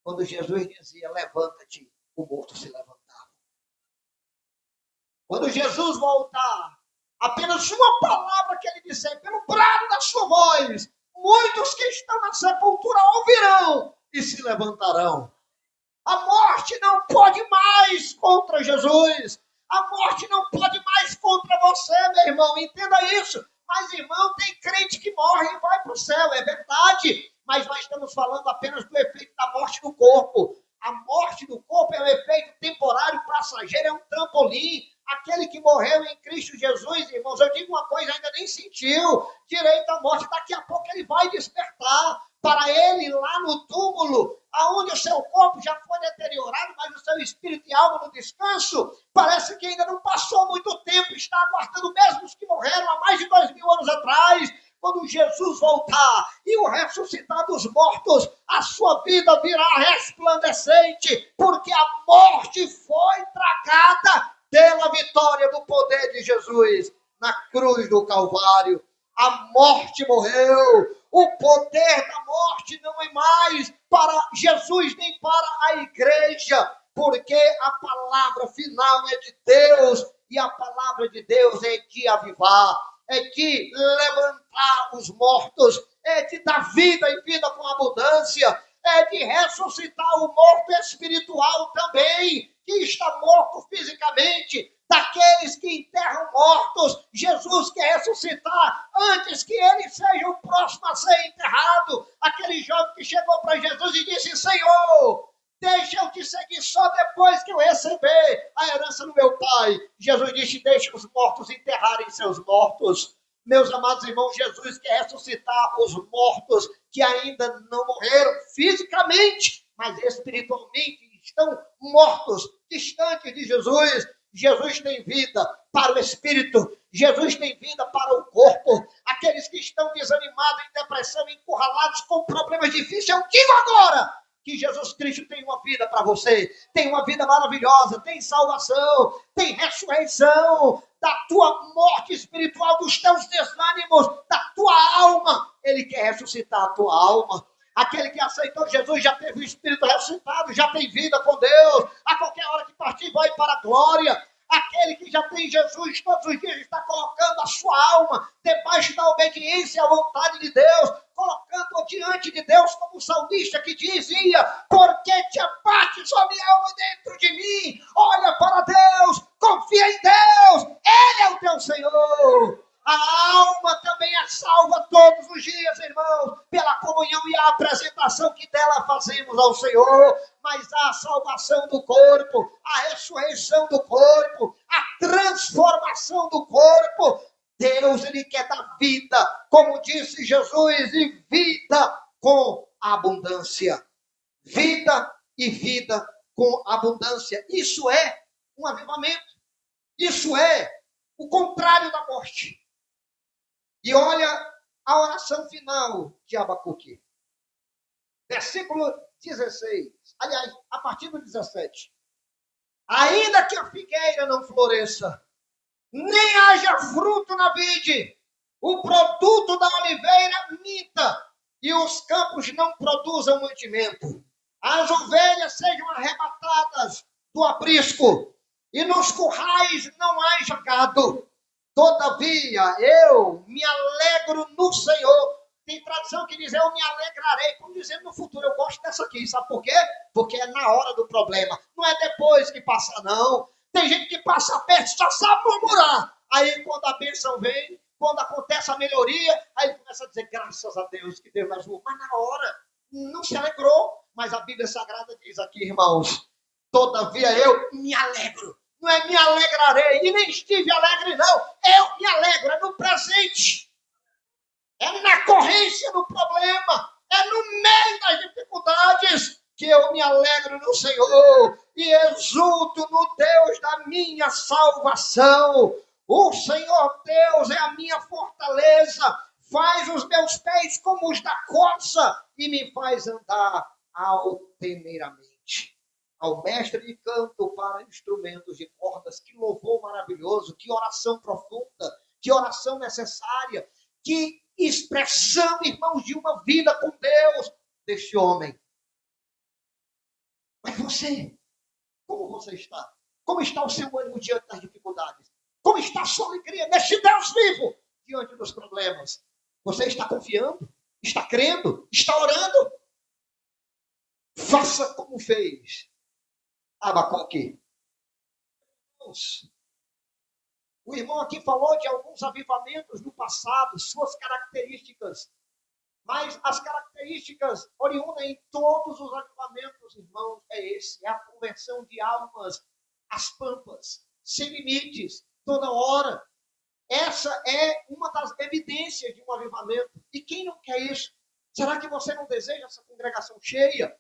[SPEAKER 1] Quando Jesus dizia, levanta-te, o morto se levantava. Quando Jesus voltar, apenas uma palavra que ele disser, pelo brado da sua voz, muitos que estão na sepultura ouvirão e se levantarão. A morte não pode mais contra Jesus. A morte não pode mais contra você, meu irmão. Entenda isso. Mas, irmão, tem crente que morre e vai para o céu. É verdade. Mas nós estamos falando apenas do efeito da morte no corpo. A morte do corpo é um efeito temporário, passageiro, é um trampolim. Aquele que morreu em Cristo Jesus, irmãos, eu digo uma coisa, ainda nem sentiu direito à morte. Daqui a pouco ele vai despertar. Para ele, lá no túmulo, aonde o seu corpo já foi deteriorado, mas o seu espírito e alma no descanso, parece que ainda não passou muito tempo, está aguardando mesmo os que morreram há mais de 2000 anos atrás. Quando Jesus voltar e o ressuscitar dos mortos, a sua vida virá resplandecente, porque a morte foi tragada pela vitória do poder de Jesus na cruz do Calvário. A morte morreu. O poder da morte não é mais para Jesus nem para a igreja, porque a palavra final é de Deus, e a palavra de Deus é de avivar, é de levantar os mortos, é de dar vida e vida com abundância, é de ressuscitar o morto espiritual também, que está morto fisicamente. Daqueles que enterram mortos, Jesus quer ressuscitar antes que ele seja o próximo a ser enterrado. Aquele jovem que chegou para Jesus e disse, Senhor, deixa eu te seguir só depois que eu receber a herança do meu pai. Jesus disse, deixa os mortos enterrarem seus mortos. Meus amados irmãos, Jesus quer ressuscitar os mortos que ainda não morreram fisicamente, mas espiritualmente estão mortos, distantes de Jesus. Jesus tem vida para o espírito, Jesus tem vida para o corpo. Aqueles que estão desanimados, em depressão, encurralados, com problemas difíceis, eu digo agora que Jesus Cristo tem uma vida para você, tem uma vida maravilhosa, tem salvação, tem ressurreição da tua morte espiritual, dos teus desânimos, da tua alma. Ele quer ressuscitar a tua alma. Aquele que aceitou Jesus já teve o Espírito ressuscitado, já tem vida com Deus. A qualquer hora que partir, vai para a glória. Aquele que já tem Jesus todos os dias está colocando a sua alma debaixo da obediência à vontade de Deus, colocando-a diante de Deus, como o salmista que dizia, porque te abates, ó minha alma, dentro de mim. Olha para Deus, confia em Deus, Ele é o teu Senhor. A alma também é salva todos os dias, irmãos, pela comunhão e a apresentação que dela fazemos ao Senhor. Mas há a salvação do corpo, a ressurreição do corpo, a transformação do corpo. Deus, Ele quer dar vida, como disse Jesus, e vida com abundância. Vida e vida com abundância. Isso é um avivamento. Isso é o contrário da morte. E olha a oração final de Abacuque. Versículo 16. Aliás, a partir do 17. Ainda que a figueira não floresça, nem haja fruto na vide, o produto da oliveira minta, e os campos não produzam mantimento. As ovelhas sejam arrebatadas do aprisco, e nos currais não haja gado. Todavia, eu me alegro no Senhor. Tem tradução que diz, eu me alegrarei. Como dizendo no futuro, eu gosto dessa aqui. Sabe por quê? Porque é na hora do problema. Não é depois que passa, não. Tem gente que passa perto, já sabe murmurar. Aí, quando a bênção vem, quando acontece a melhoria, aí ele começa a dizer, graças a Deus, que Deus me ajudou. Mas na hora, não se alegrou. Mas a Bíblia Sagrada diz aqui, irmãos, todavia eu me alegro. Não é me alegrarei, e nem estive alegre, não. Eu me alegro, é no presente. É na corrência do problema. É no meio das dificuldades que eu me alegro no Senhor e exulto no Deus da minha salvação. O Senhor Deus é a minha fortaleza, faz os meus pés como os da corça e me faz andar altaneiramente. Ao mestre de canto para instrumentos de cordas, que louvor maravilhoso, que oração profunda, que oração necessária, que expressão, irmãos, de uma vida com Deus deste homem. Mas você, como você está? Como está o seu ânimo diante das dificuldades? Como está a sua alegria neste Deus vivo diante dos problemas? Você está confiando? Está crendo? Está orando? Faça como fez Abacuque. O irmão aqui falou de alguns avivamentos do passado, suas características. Mas as características oriundas em todos os avivamentos, irmãos, é esse. É a conversão de almas às pampas, sem limites, toda hora. Essa é uma das evidências de um avivamento. E quem não quer isso? Será que você não deseja essa congregação cheia?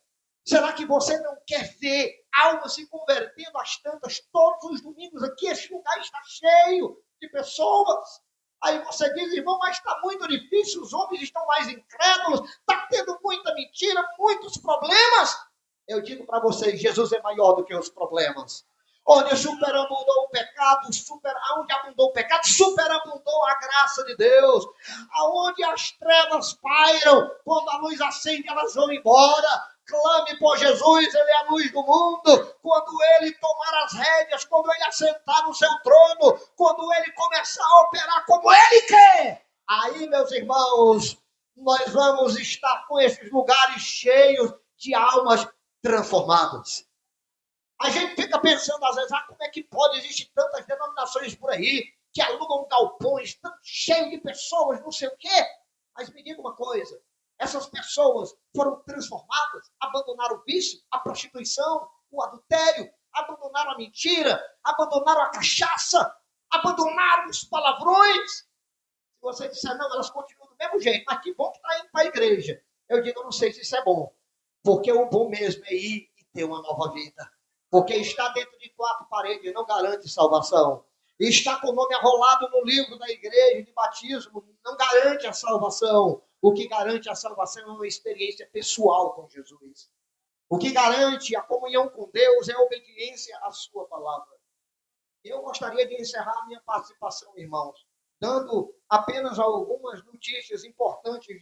[SPEAKER 1] Será que você não quer ver almas se convertendo às tantas todos os domingos aqui? Esse lugar está cheio de pessoas. Aí você diz, irmão, mas está muito difícil, os homens estão mais incrédulos, está tendo muita mentira, muitos problemas. Eu digo para vocês, Jesus é maior do que os problemas. Onde superabundou o pecado, onde abundou o pecado, superabundou a graça de Deus. Aonde as trevas pairam, quando a luz acende, elas vão embora. Clame por Jesus, Ele é a luz do mundo. Quando Ele tomar as rédeas, quando Ele assentar no seu trono, quando Ele começar a operar como Ele quer, aí, meus irmãos, nós vamos estar com esses lugares cheios de almas transformadas. A gente fica pensando, às vezes, como é que pode existir tantas denominações por aí, que alugam galpões, tão cheios de pessoas, não sei o quê. Mas me diga uma coisa, essas pessoas foram transformadas, abandonaram o vício, a prostituição, o adultério, abandonaram a mentira, abandonaram a cachaça, abandonaram os palavrões. Se você disser, não, elas continuam do mesmo jeito, mas que bom que está indo para a igreja. Eu digo, eu não sei se isso é bom, porque o bom mesmo é ir e ter uma nova vida. Porque está dentro de quatro paredes não garante salvação. E está com o nome arrolado no livro da igreja de batismo não garante a salvação. O que garante a salvação é uma experiência pessoal com Jesus. O que garante a comunhão com Deus é a obediência à sua palavra. Eu gostaria de encerrar a minha participação, irmãos, dando apenas algumas notícias importantes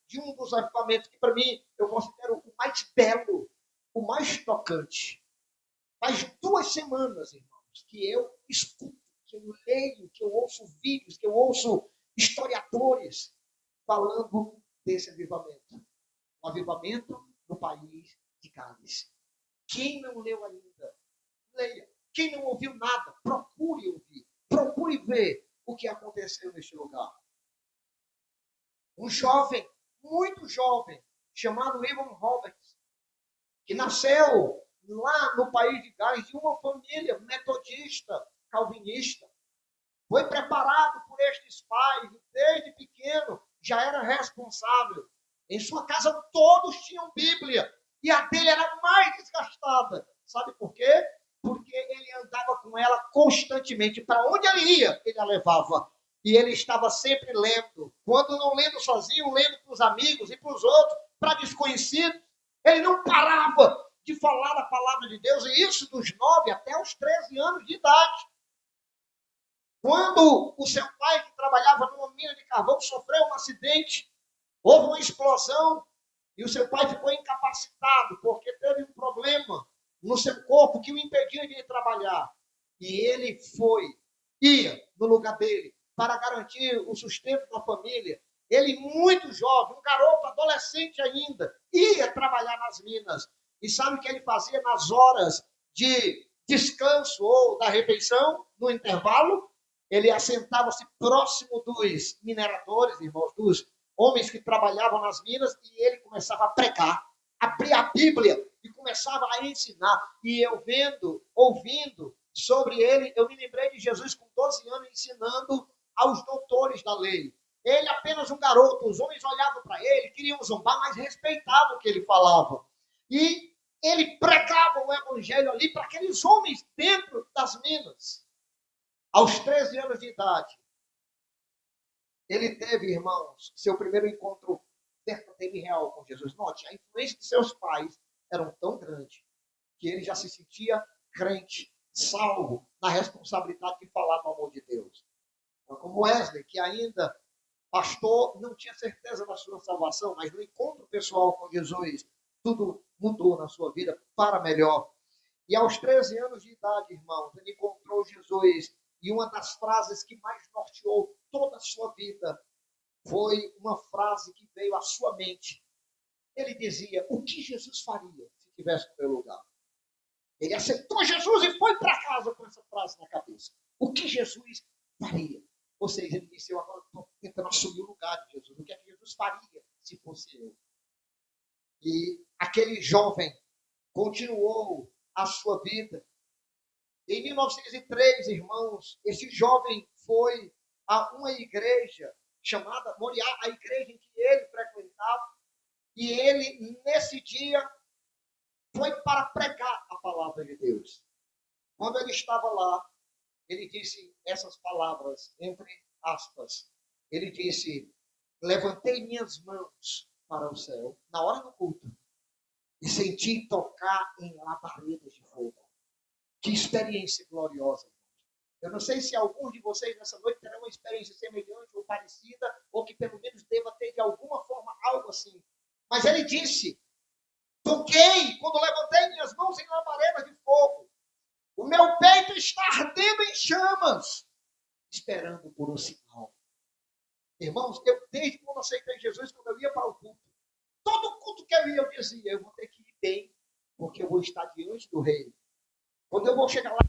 [SPEAKER 1] de um dos avivamentos que, para mim, eu considero o mais belo, o mais tocante. Faz 2 semanas, irmãos, que eu escuto, que eu leio, que eu ouço vídeos, que eu ouço historiadores falando desse avivamento. O avivamento no país de Gales. Quem não leu ainda, leia. Quem não ouviu nada, procure ouvir. Procure ver o que aconteceu neste lugar. Um jovem, muito jovem, chamado Evan Roberts, que nasceu lá no país de Gales, de uma família metodista, calvinista, foi preparado por estes pais, desde pequeno, já era responsável. Em sua casa todos tinham Bíblia, e a dele era mais desgastada. Sabe por quê? Porque ele andava com ela constantemente. Para onde ele ia, ele a levava. E ele estava sempre lendo. Quando não lendo sozinho, lendo para os amigos e para os outros, para desconhecidos. Ele não parava de falar a palavra de Deus, e isso dos 9 até os 13 anos de idade. Quando o seu pai, que trabalhava numa mina de carvão, sofreu um acidente, houve uma explosão, e o seu pai ficou incapacitado, porque teve um problema no seu corpo que o impedia de trabalhar. E ele ia no lugar dele, para garantir o sustento da família. Ele, muito jovem, um garoto, adolescente ainda, ia trabalhar nas minas. E sabe o que ele fazia nas horas de descanso ou da refeição, no intervalo? Ele assentava-se próximo dos mineradores, irmãos, dos homens que trabalhavam nas minas, e ele começava a pregar, abria a Bíblia e começava a ensinar. E eu ouvindo sobre ele, eu me lembrei de Jesus com 12 anos ensinando aos doutores da lei. Ele apenas um garoto, os homens olhavam para ele, queriam zombar, mas respeitavam o que ele falava. E ele pregava o evangelho ali para aqueles homens dentro das minas. Aos 13 anos de idade, ele teve, irmãos, seu primeiro encontro verdadeiro e real com Jesus. Note, a influência de seus pais era tão grande que ele já se sentia crente, salvo, na responsabilidade de falar do amor de Deus. Então, como Wesley, que ainda pastor, não tinha certeza da sua salvação, mas no encontro pessoal com Jesus, tudo mudou na sua vida para melhor. E aos 13 anos de idade, irmãos, ele encontrou Jesus, e uma das frases que mais norteou toda a sua vida foi uma frase que veio à sua mente. Ele dizia: o que Jesus faria se estivesse no meu lugar? Ele aceitou Jesus e foi para casa com essa frase na cabeça. O que Jesus faria? Ou seja, ele disse: eu agora estou tentando assumir o lugar de Jesus. O que é que Jesus faria se fosse eu? E aquele jovem continuou a sua vida. Em 1903, irmãos, esse jovem foi a uma igreja chamada Moriá, a igreja em que ele frequentava, e ele, nesse dia, foi para pregar a palavra de Deus. Quando ele estava lá, ele disse essas palavras, entre aspas. Ele disse: levantei minhas mãos para o céu, na hora do culto, e senti tocar em labaredas de fogo. Que experiência gloriosa. Eu não sei se alguns de vocês nessa noite terão uma experiência semelhante ou parecida, ou que pelo menos deva ter de alguma forma algo assim. Mas ele disse: toquei quando levantei minhas mãos em labaredas de fogo. O meu peito está ardendo em chamas, esperando por um sinal. Irmãos, eu desde quando aceitei Jesus, quando eu ia para o culto, todo culto que eu dizia: eu vou ter que ir bem, porque eu vou estar diante do rei. Quando eu vou chegar lá,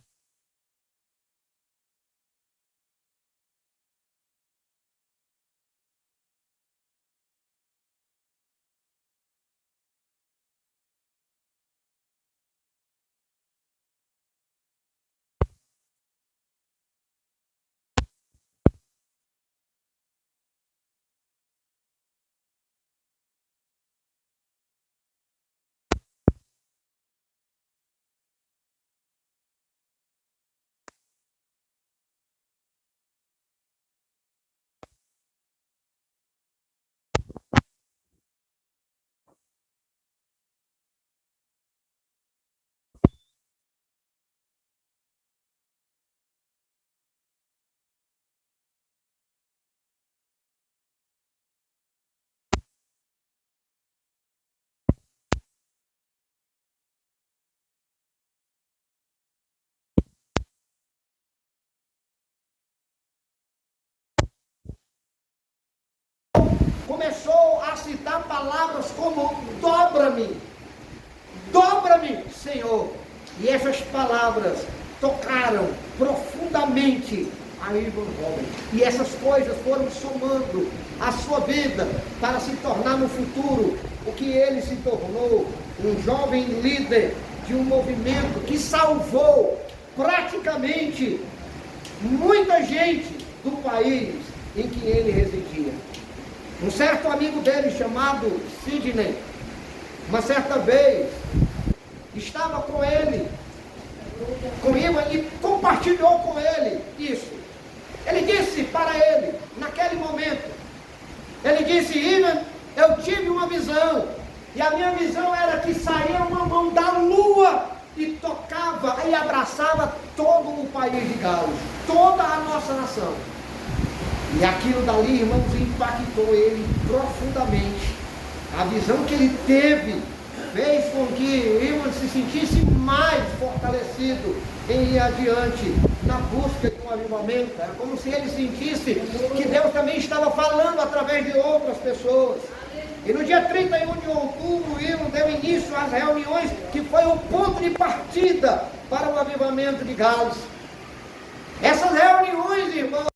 [SPEAKER 1] começou a citar palavras como: dobra-me, Senhor. E essas palavras tocaram profundamente
[SPEAKER 2] a Ivan Robert. E essas coisas foram somando a sua vida para se tornar no futuro o que ele se tornou, um jovem líder de um movimento que salvou praticamente muita gente do país em que ele residia. Um certo amigo dele chamado Sidney, uma certa vez, estava com ele, com Ivan, e compartilhou com ele isso. Ele disse para ele, naquele momento, ele disse: Ivan, eu tive uma visão, e a minha visão era que saía uma mão da lua e tocava e abraçava todo o país de Gales, toda a nossa nação. E aquilo dali, irmãos, impactou ele profundamente. A visão que ele teve fez com que Ivan se sentisse mais fortalecido em ir adiante na busca de um avivamento. Era como se ele sentisse que Deus também estava falando através de outras pessoas. E no dia 31 de outubro, Ivan deu início às reuniões que foi o ponto de partida para o avivamento de Gales. Essas reuniões, irmãos,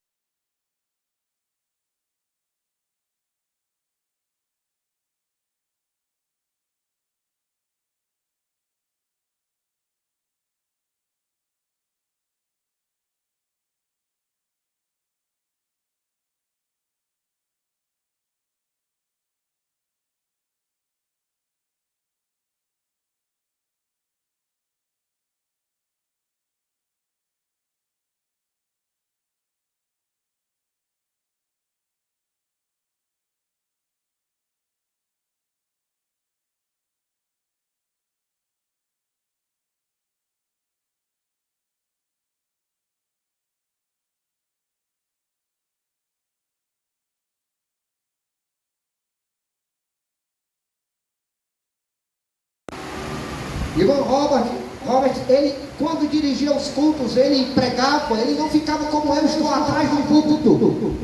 [SPEAKER 2] Ivan Robert, ele, quando dirigia os cultos, ele pregava, ele não ficava como eu estou atrás do púlpito.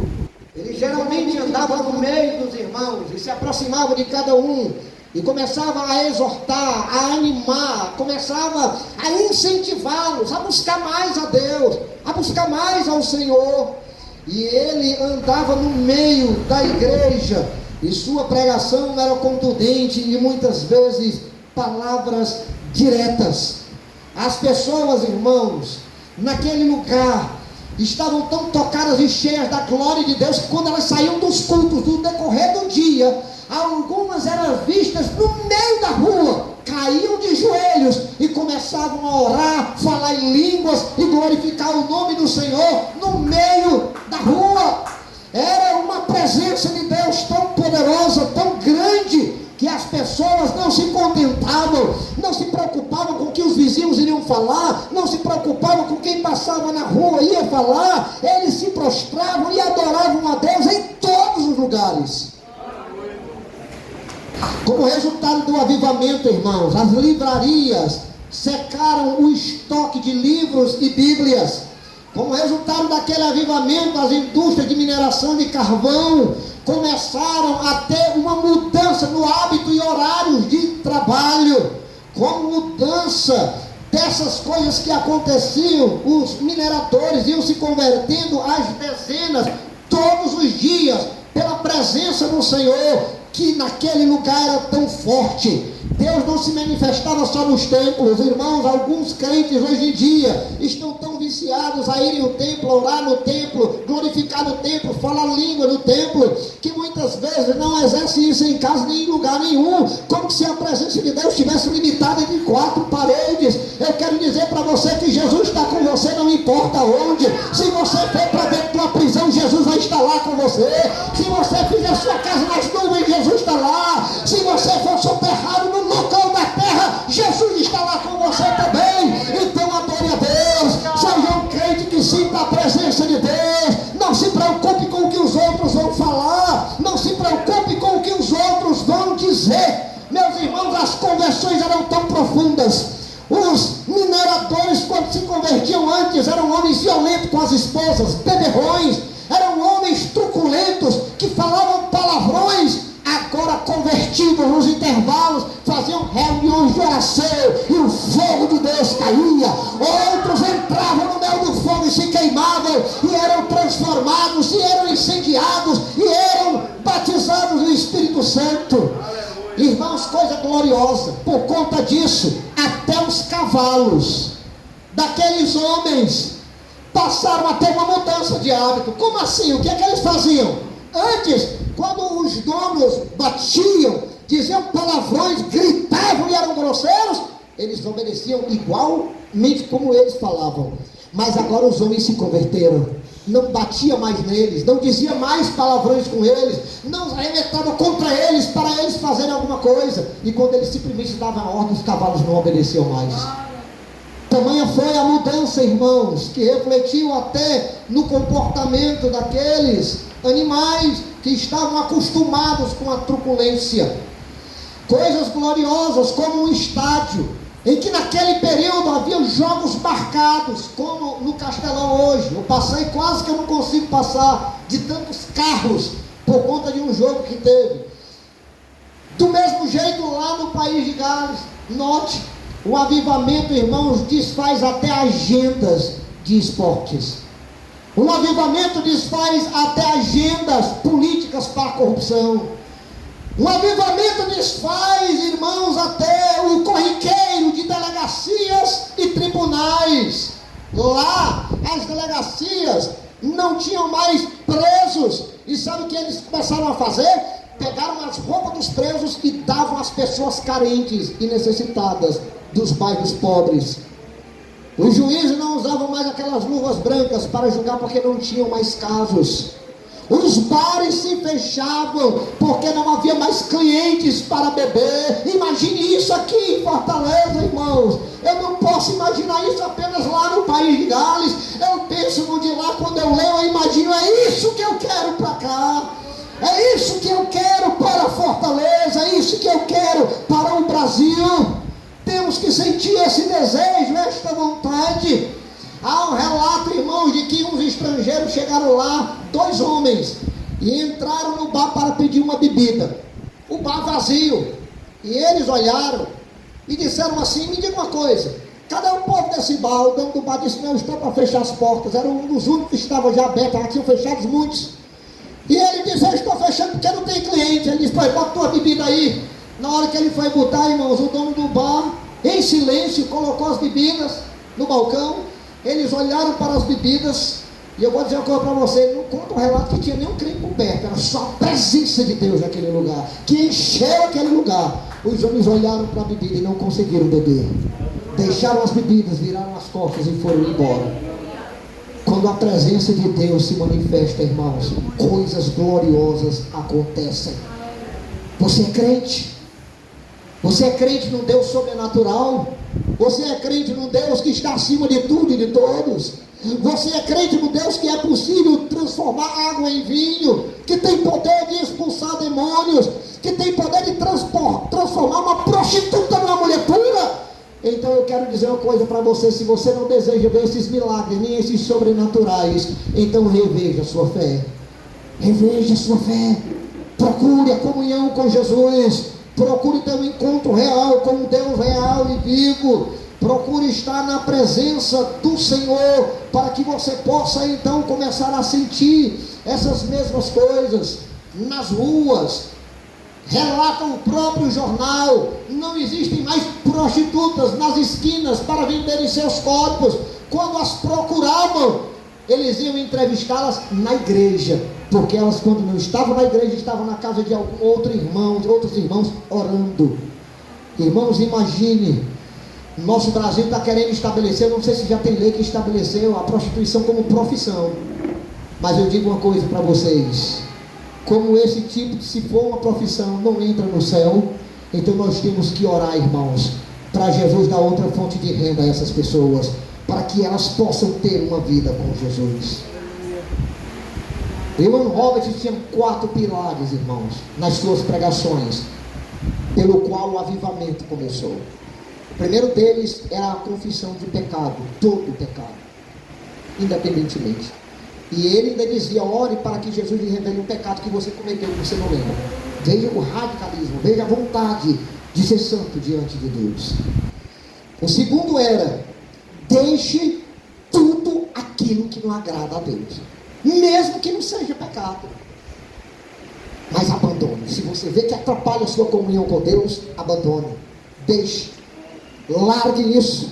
[SPEAKER 2] Ele geralmente andava no meio dos irmãos e se aproximava de cada um e começava a exortar, a animar, começava a incentivá-los a buscar mais a Deus, a buscar mais ao Senhor. E ele andava no meio da igreja e sua pregação era contundente e muitas vezes palavras diretas. As pessoas, irmãos, naquele lugar estavam tão tocadas e cheias da glória de Deus que quando elas saíam dos cultos, no decorrer do dia, algumas eram vistas no meio da rua, caíam de joelhos e começavam a orar, falar em línguas e glorificar o nome do Senhor no meio da rua. Era uma presença de Deus tão poderosa, tão grande, que as pessoas não se contentavam, não se preocupavam com o que os vizinhos iriam falar, não se preocupavam com quem passava na rua ia falar, eles se prostravam e adoravam a Deus em todos os lugares. Como resultado do avivamento, irmãos, as livrarias secaram o estoque de livros e bíblias. Como resultado daquele avivamento, as indústrias de mineração de carvão começaram a ter uma mudança no hábito e horários de trabalho. Com mudança dessas coisas que aconteciam, os mineradores iam se convertendo às dezenas todos os dias pela presença do Senhor, que naquele lugar era tão forte. Deus não se manifestava só nos templos, irmãos. Alguns crentes hoje em dia estão tão viciados a irem ao templo, orar no templo, glorificar no templo, falar língua no templo, que muitas vezes não exercem isso em casa nem em lugar nenhum, como se a presença de Deus estivesse limitada entre quatro paredes. Eu quero dizer para você que Jesus está com você, não importa onde. Se você for para dentro de uma prisão, Jesus vai estar lá com você. Se você fizer sua casa nas nuvens, Jesus está lá. Se você for soterrado no local da terra, Jesus está lá com você também. Então adore a Deus, seja um crente que sinta a presença de Deus. Não se preocupe com o que os outros vão falar, não se preocupe com o que os outros vão dizer. Meus irmãos, as conversões eram tão profundas. Os mineradores, quando se convertiam antes, eram homens violentos com as esposas, beberrões, eram homens truculentos que falavam palavrões. Agora convertidos nos intervalos, faziam reuniões de oração e o fogo de Deus caía. Outros entravam no meio do fogo e se queimavam, e eram transformados, e eram incendiados, e eram batizados no Espírito Santo. Irmãos, coisa gloriosa. Por conta disso, até os cavalos daqueles homens passaram a ter uma mudança de hábito. Como assim? O que é que eles faziam? Antes, quando os donos batiam, diziam palavrões, gritavam e eram grosseiros, eles obedeciam igualmente como eles falavam. Mas agora os homens se converteram, não batia mais neles, não dizia mais palavrões com eles, não arremetava contra eles para eles fazerem alguma coisa. E quando eles simplesmente davam a ordem, os cavalos não obedeciam mais. Tamanha foi a mudança, irmãos, que refletiu até no comportamento daqueles animais que estavam acostumados com a truculência. Coisas gloriosas como um estádio, em que naquele período havia jogos marcados, como no Castelão hoje. Eu passei, quase que eu não consigo passar, de tantos carros, por conta de um jogo que teve. Do mesmo jeito lá no país de Gales, note, o avivamento, irmãos, desfaz até agendas de esportes. O avivamento desfaz até agendas políticas para a corrupção. O avivamento desfaz, irmãos, até o corriqueiro de delegacias e tribunais. Lá, as delegacias não tinham mais presos. E sabe o que eles começaram a fazer? Pegaram as roupas dos presos e davam às pessoas carentes e necessitadas dos bairros pobres. Os juízes não usavam mais aquelas luvas brancas para julgar, porque não tinham mais casos. Os bares se fechavam porque não havia mais clientes para beber. Imagine isso aqui em Fortaleza, irmãos. Eu não posso imaginar isso apenas lá no país de Gales. Eu penso no de lá, quando eu leio, eu imagino, é isso que eu quero para cá. É isso que eu quero para Fortaleza, é isso que eu quero para o Brasil. Temos que sentir esse desejo, esta vontade. Há um relato, irmãos, de que uns estrangeiros chegaram lá, 2 homens, e entraram no bar para pedir uma bebida. O bar vazio. E eles olharam e disseram assim: me diga uma coisa, cadê o povo desse bar? O dono do bar disse: não, está para fechar as portas. Era um dos únicos que estavam já abertos, já tinham fechado muitos. E ele disse: eu estou fechando porque não tem cliente. Ele disse: pois bota tua bebida aí. Na hora que ele foi botar, irmãos, o dono do bar, em silêncio, colocou as bebidas no balcão. Eles olharam para as bebidas, e eu vou dizer uma coisa para você, não conta um relato que tinha nenhum crime por perto, era só a presença de Deus naquele lugar, que encheu aquele lugar. Os homens olharam para a bebida e não conseguiram beber, deixaram as bebidas, viraram as costas e foram embora. Quando a presença de Deus se manifesta, irmãos, coisas gloriosas acontecem. Você é crente? Você é crente num Deus sobrenatural? Você é crente num Deus que está acima de tudo e de todos? Você é crente num Deus que é possível transformar água em vinho, que tem poder de expulsar demônios, que tem poder de transformar uma prostituta numa mulher pura? Então eu quero dizer uma coisa para você: se você não deseja ver esses milagres, nem esses sobrenaturais, então reveja a sua fé. Reveja a sua fé. Procure a comunhão com Jesus. Procure ter um encontro real com um Deus real e vivo. Procure estar na presença do Senhor, para que você possa então começar a sentir essas mesmas coisas nas ruas. Relata o próprio jornal: não existem mais prostitutas nas esquinas para venderem seus corpos. Quando as procuravam, eles iam entrevistá-las na igreja, porque elas, quando não estavam na igreja, estavam na casa de algum outros irmãos orando. Irmãos, imagine, nosso Brasil está querendo estabelecer, não sei se já tem lei que estabeleceu a prostituição como profissão, mas eu digo uma coisa para vocês: como esse tipo, se for uma profissão, não entra no céu, então nós temos que orar, irmãos, para Jesus dar outra fonte de renda a essas pessoas, para que elas possam ter uma vida com Jesus. Evan Roberts tinha 4 pilares, irmãos, nas suas pregações, pelo qual o avivamento começou. O primeiro deles era a confissão de pecado, todo pecado, independentemente. E ele ainda dizia: ore para que Jesus lhe revele um pecado que você cometeu, que você não lembra. Veja o radicalismo, veja a vontade de ser santo diante de Deus. O segundo era: deixe tudo aquilo aquilo que não agrada a Deus, mesmo que não seja pecado. Mas abandone. Se você vê que atrapalha a sua comunhão com Deus, abandone, deixe, largue isso.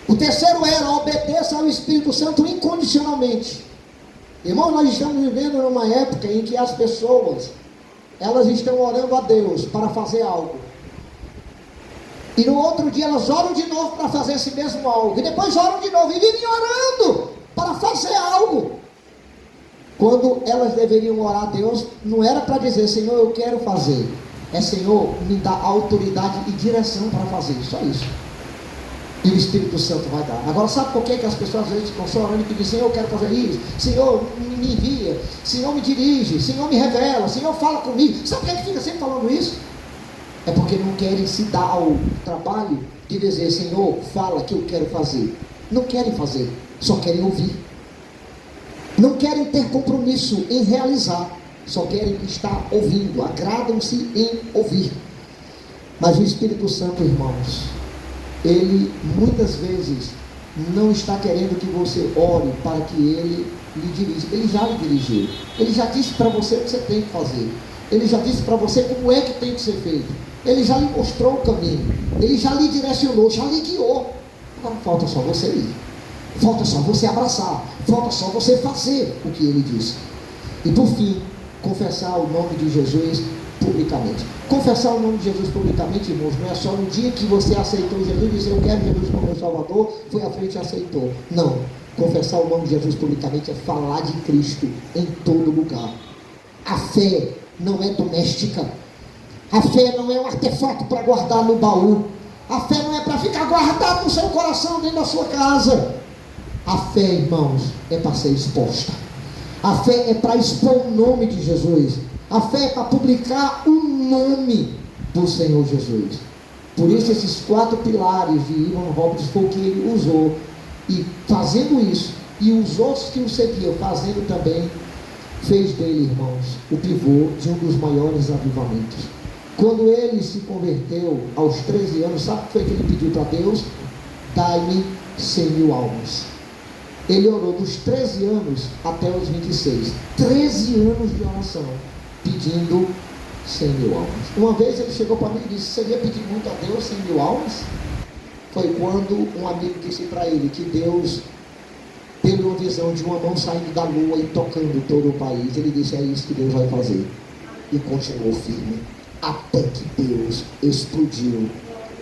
[SPEAKER 2] O terceiro era: obedeça ao Espírito Santo incondicionalmente. Irmão, nós estamos vivendo numa época em que as pessoas, elas estão orando a Deus para fazer algo, e no outro dia elas oram de novo para fazer esse mesmo algo, e depois oram de novo, e vivem orando para fazer algo, quando elas deveriam orar a Deus, não era para dizer: Senhor, eu quero fazer, é: Senhor, me dá autoridade e direção para fazer, só isso. E o Espírito Santo vai dar. Agora, sabe por que as pessoas às vezes ficam só orando e pedem: Senhor, eu quero fazer isso, Senhor, me envia, Senhor, me dirige, Senhor, me revela, Senhor, fala comigo? Sabe por que fica sempre falando isso? É porque não querem se dar ao trabalho de dizer: Senhor, fala que eu quero fazer. Não querem fazer, só querem ouvir. Não querem ter compromisso em realizar, só querem estar ouvindo, agradam-se em ouvir. Mas o Espírito Santo, irmãos, ele muitas vezes não está querendo que você ore para que ele lhe dirija. Ele já lhe dirigiu. Ele já disse para você o que você tem que fazer. Ele já disse para você como é que tem que ser feito. Ele já lhe mostrou o caminho. Ele já lhe direcionou, já lhe guiou. Agora falta só você ir. Falta só você abraçar. Falta só você fazer o que ele disse. E por fim, confessar o nome de Jesus publicamente. Confessar o nome de Jesus publicamente, irmãos, não é só no dia que você aceitou Jesus e disse: eu quero Jesus como meu Salvador, foi à frente e aceitou. Não. Confessar o nome de Jesus publicamente é falar de Cristo em todo lugar. A fé não é doméstica. A fé não é um artefato para guardar no baú. A fé não é para ficar guardado no seu coração, dentro da sua casa. A fé, irmãos, é para ser exposta. A fé é para expor o nome de Jesus. A fé é para publicar o nome do Senhor Jesus. Por isso esses 4 pilares de Ivan Roberts foi o que ele usou. E fazendo isso, e os outros que o seguiam fazendo também, fez dele, irmãos, o pivô de um dos maiores avivamentos. Quando ele se converteu aos 13 anos, sabe o que foi que ele pediu para Deus? Dai-me 100.000 almas. Ele orou dos 13 anos até os 26. 13 anos de oração, pedindo 100.000 almas. Uma vez ele chegou para mim e disse: você ia pedir muito a Deus 100.000 almas? Foi quando um amigo disse para ele que Deus teve uma visão de uma mão saindo da lua e tocando todo o país. Ele disse: é isso que Deus vai fazer. E continuou firme, até que Deus explodiu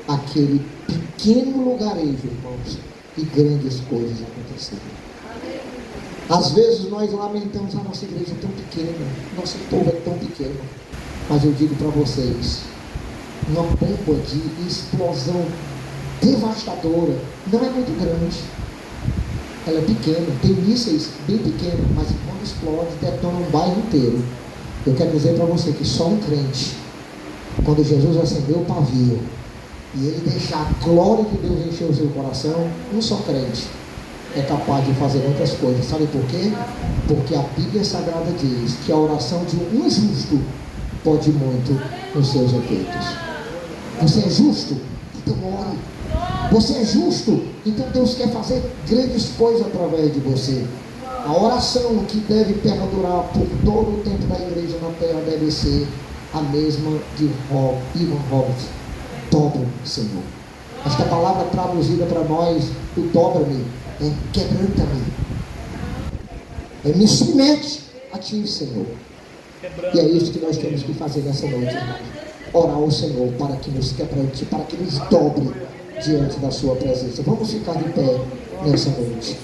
[SPEAKER 2] aquele pequeno lugarejo, irmãos, e grandes coisas aconteceram. Às vezes nós lamentamos: a nossa igreja é tão pequena, nosso povo é tão pequeno. Mas eu digo para vocês, uma bomba de explosão devastadora não é muito grande. Ela é pequena, tem mísseis bem pequenos, mas quando explode, detona um bairro inteiro. Eu quero dizer para você que só um crente, quando Jesus acendeu o pavio e ele deixar a glória de Deus encher o seu coração, um só crente é capaz de fazer muitas coisas. Sabe por quê? Porque a Bíblia Sagrada diz que a oração de um justo pode muito nos seus efeitos. Você é justo? Então ore. Você é justo? Então Deus quer fazer grandes coisas através de você. A oração que deve perdurar por todo o tempo da igreja na terra deve ser a mesma de Ivan Roberts: dobra, Senhor. Esta palavra traduzida para nós, o dobra-me, é quebranta-me, é me submete a ti, Senhor. E é isso que nós temos que fazer nessa noite, irmão. Orar ao Senhor para que nos quebrante, para que nos dobre diante da sua presença. Vamos ficar de pé nessa noite.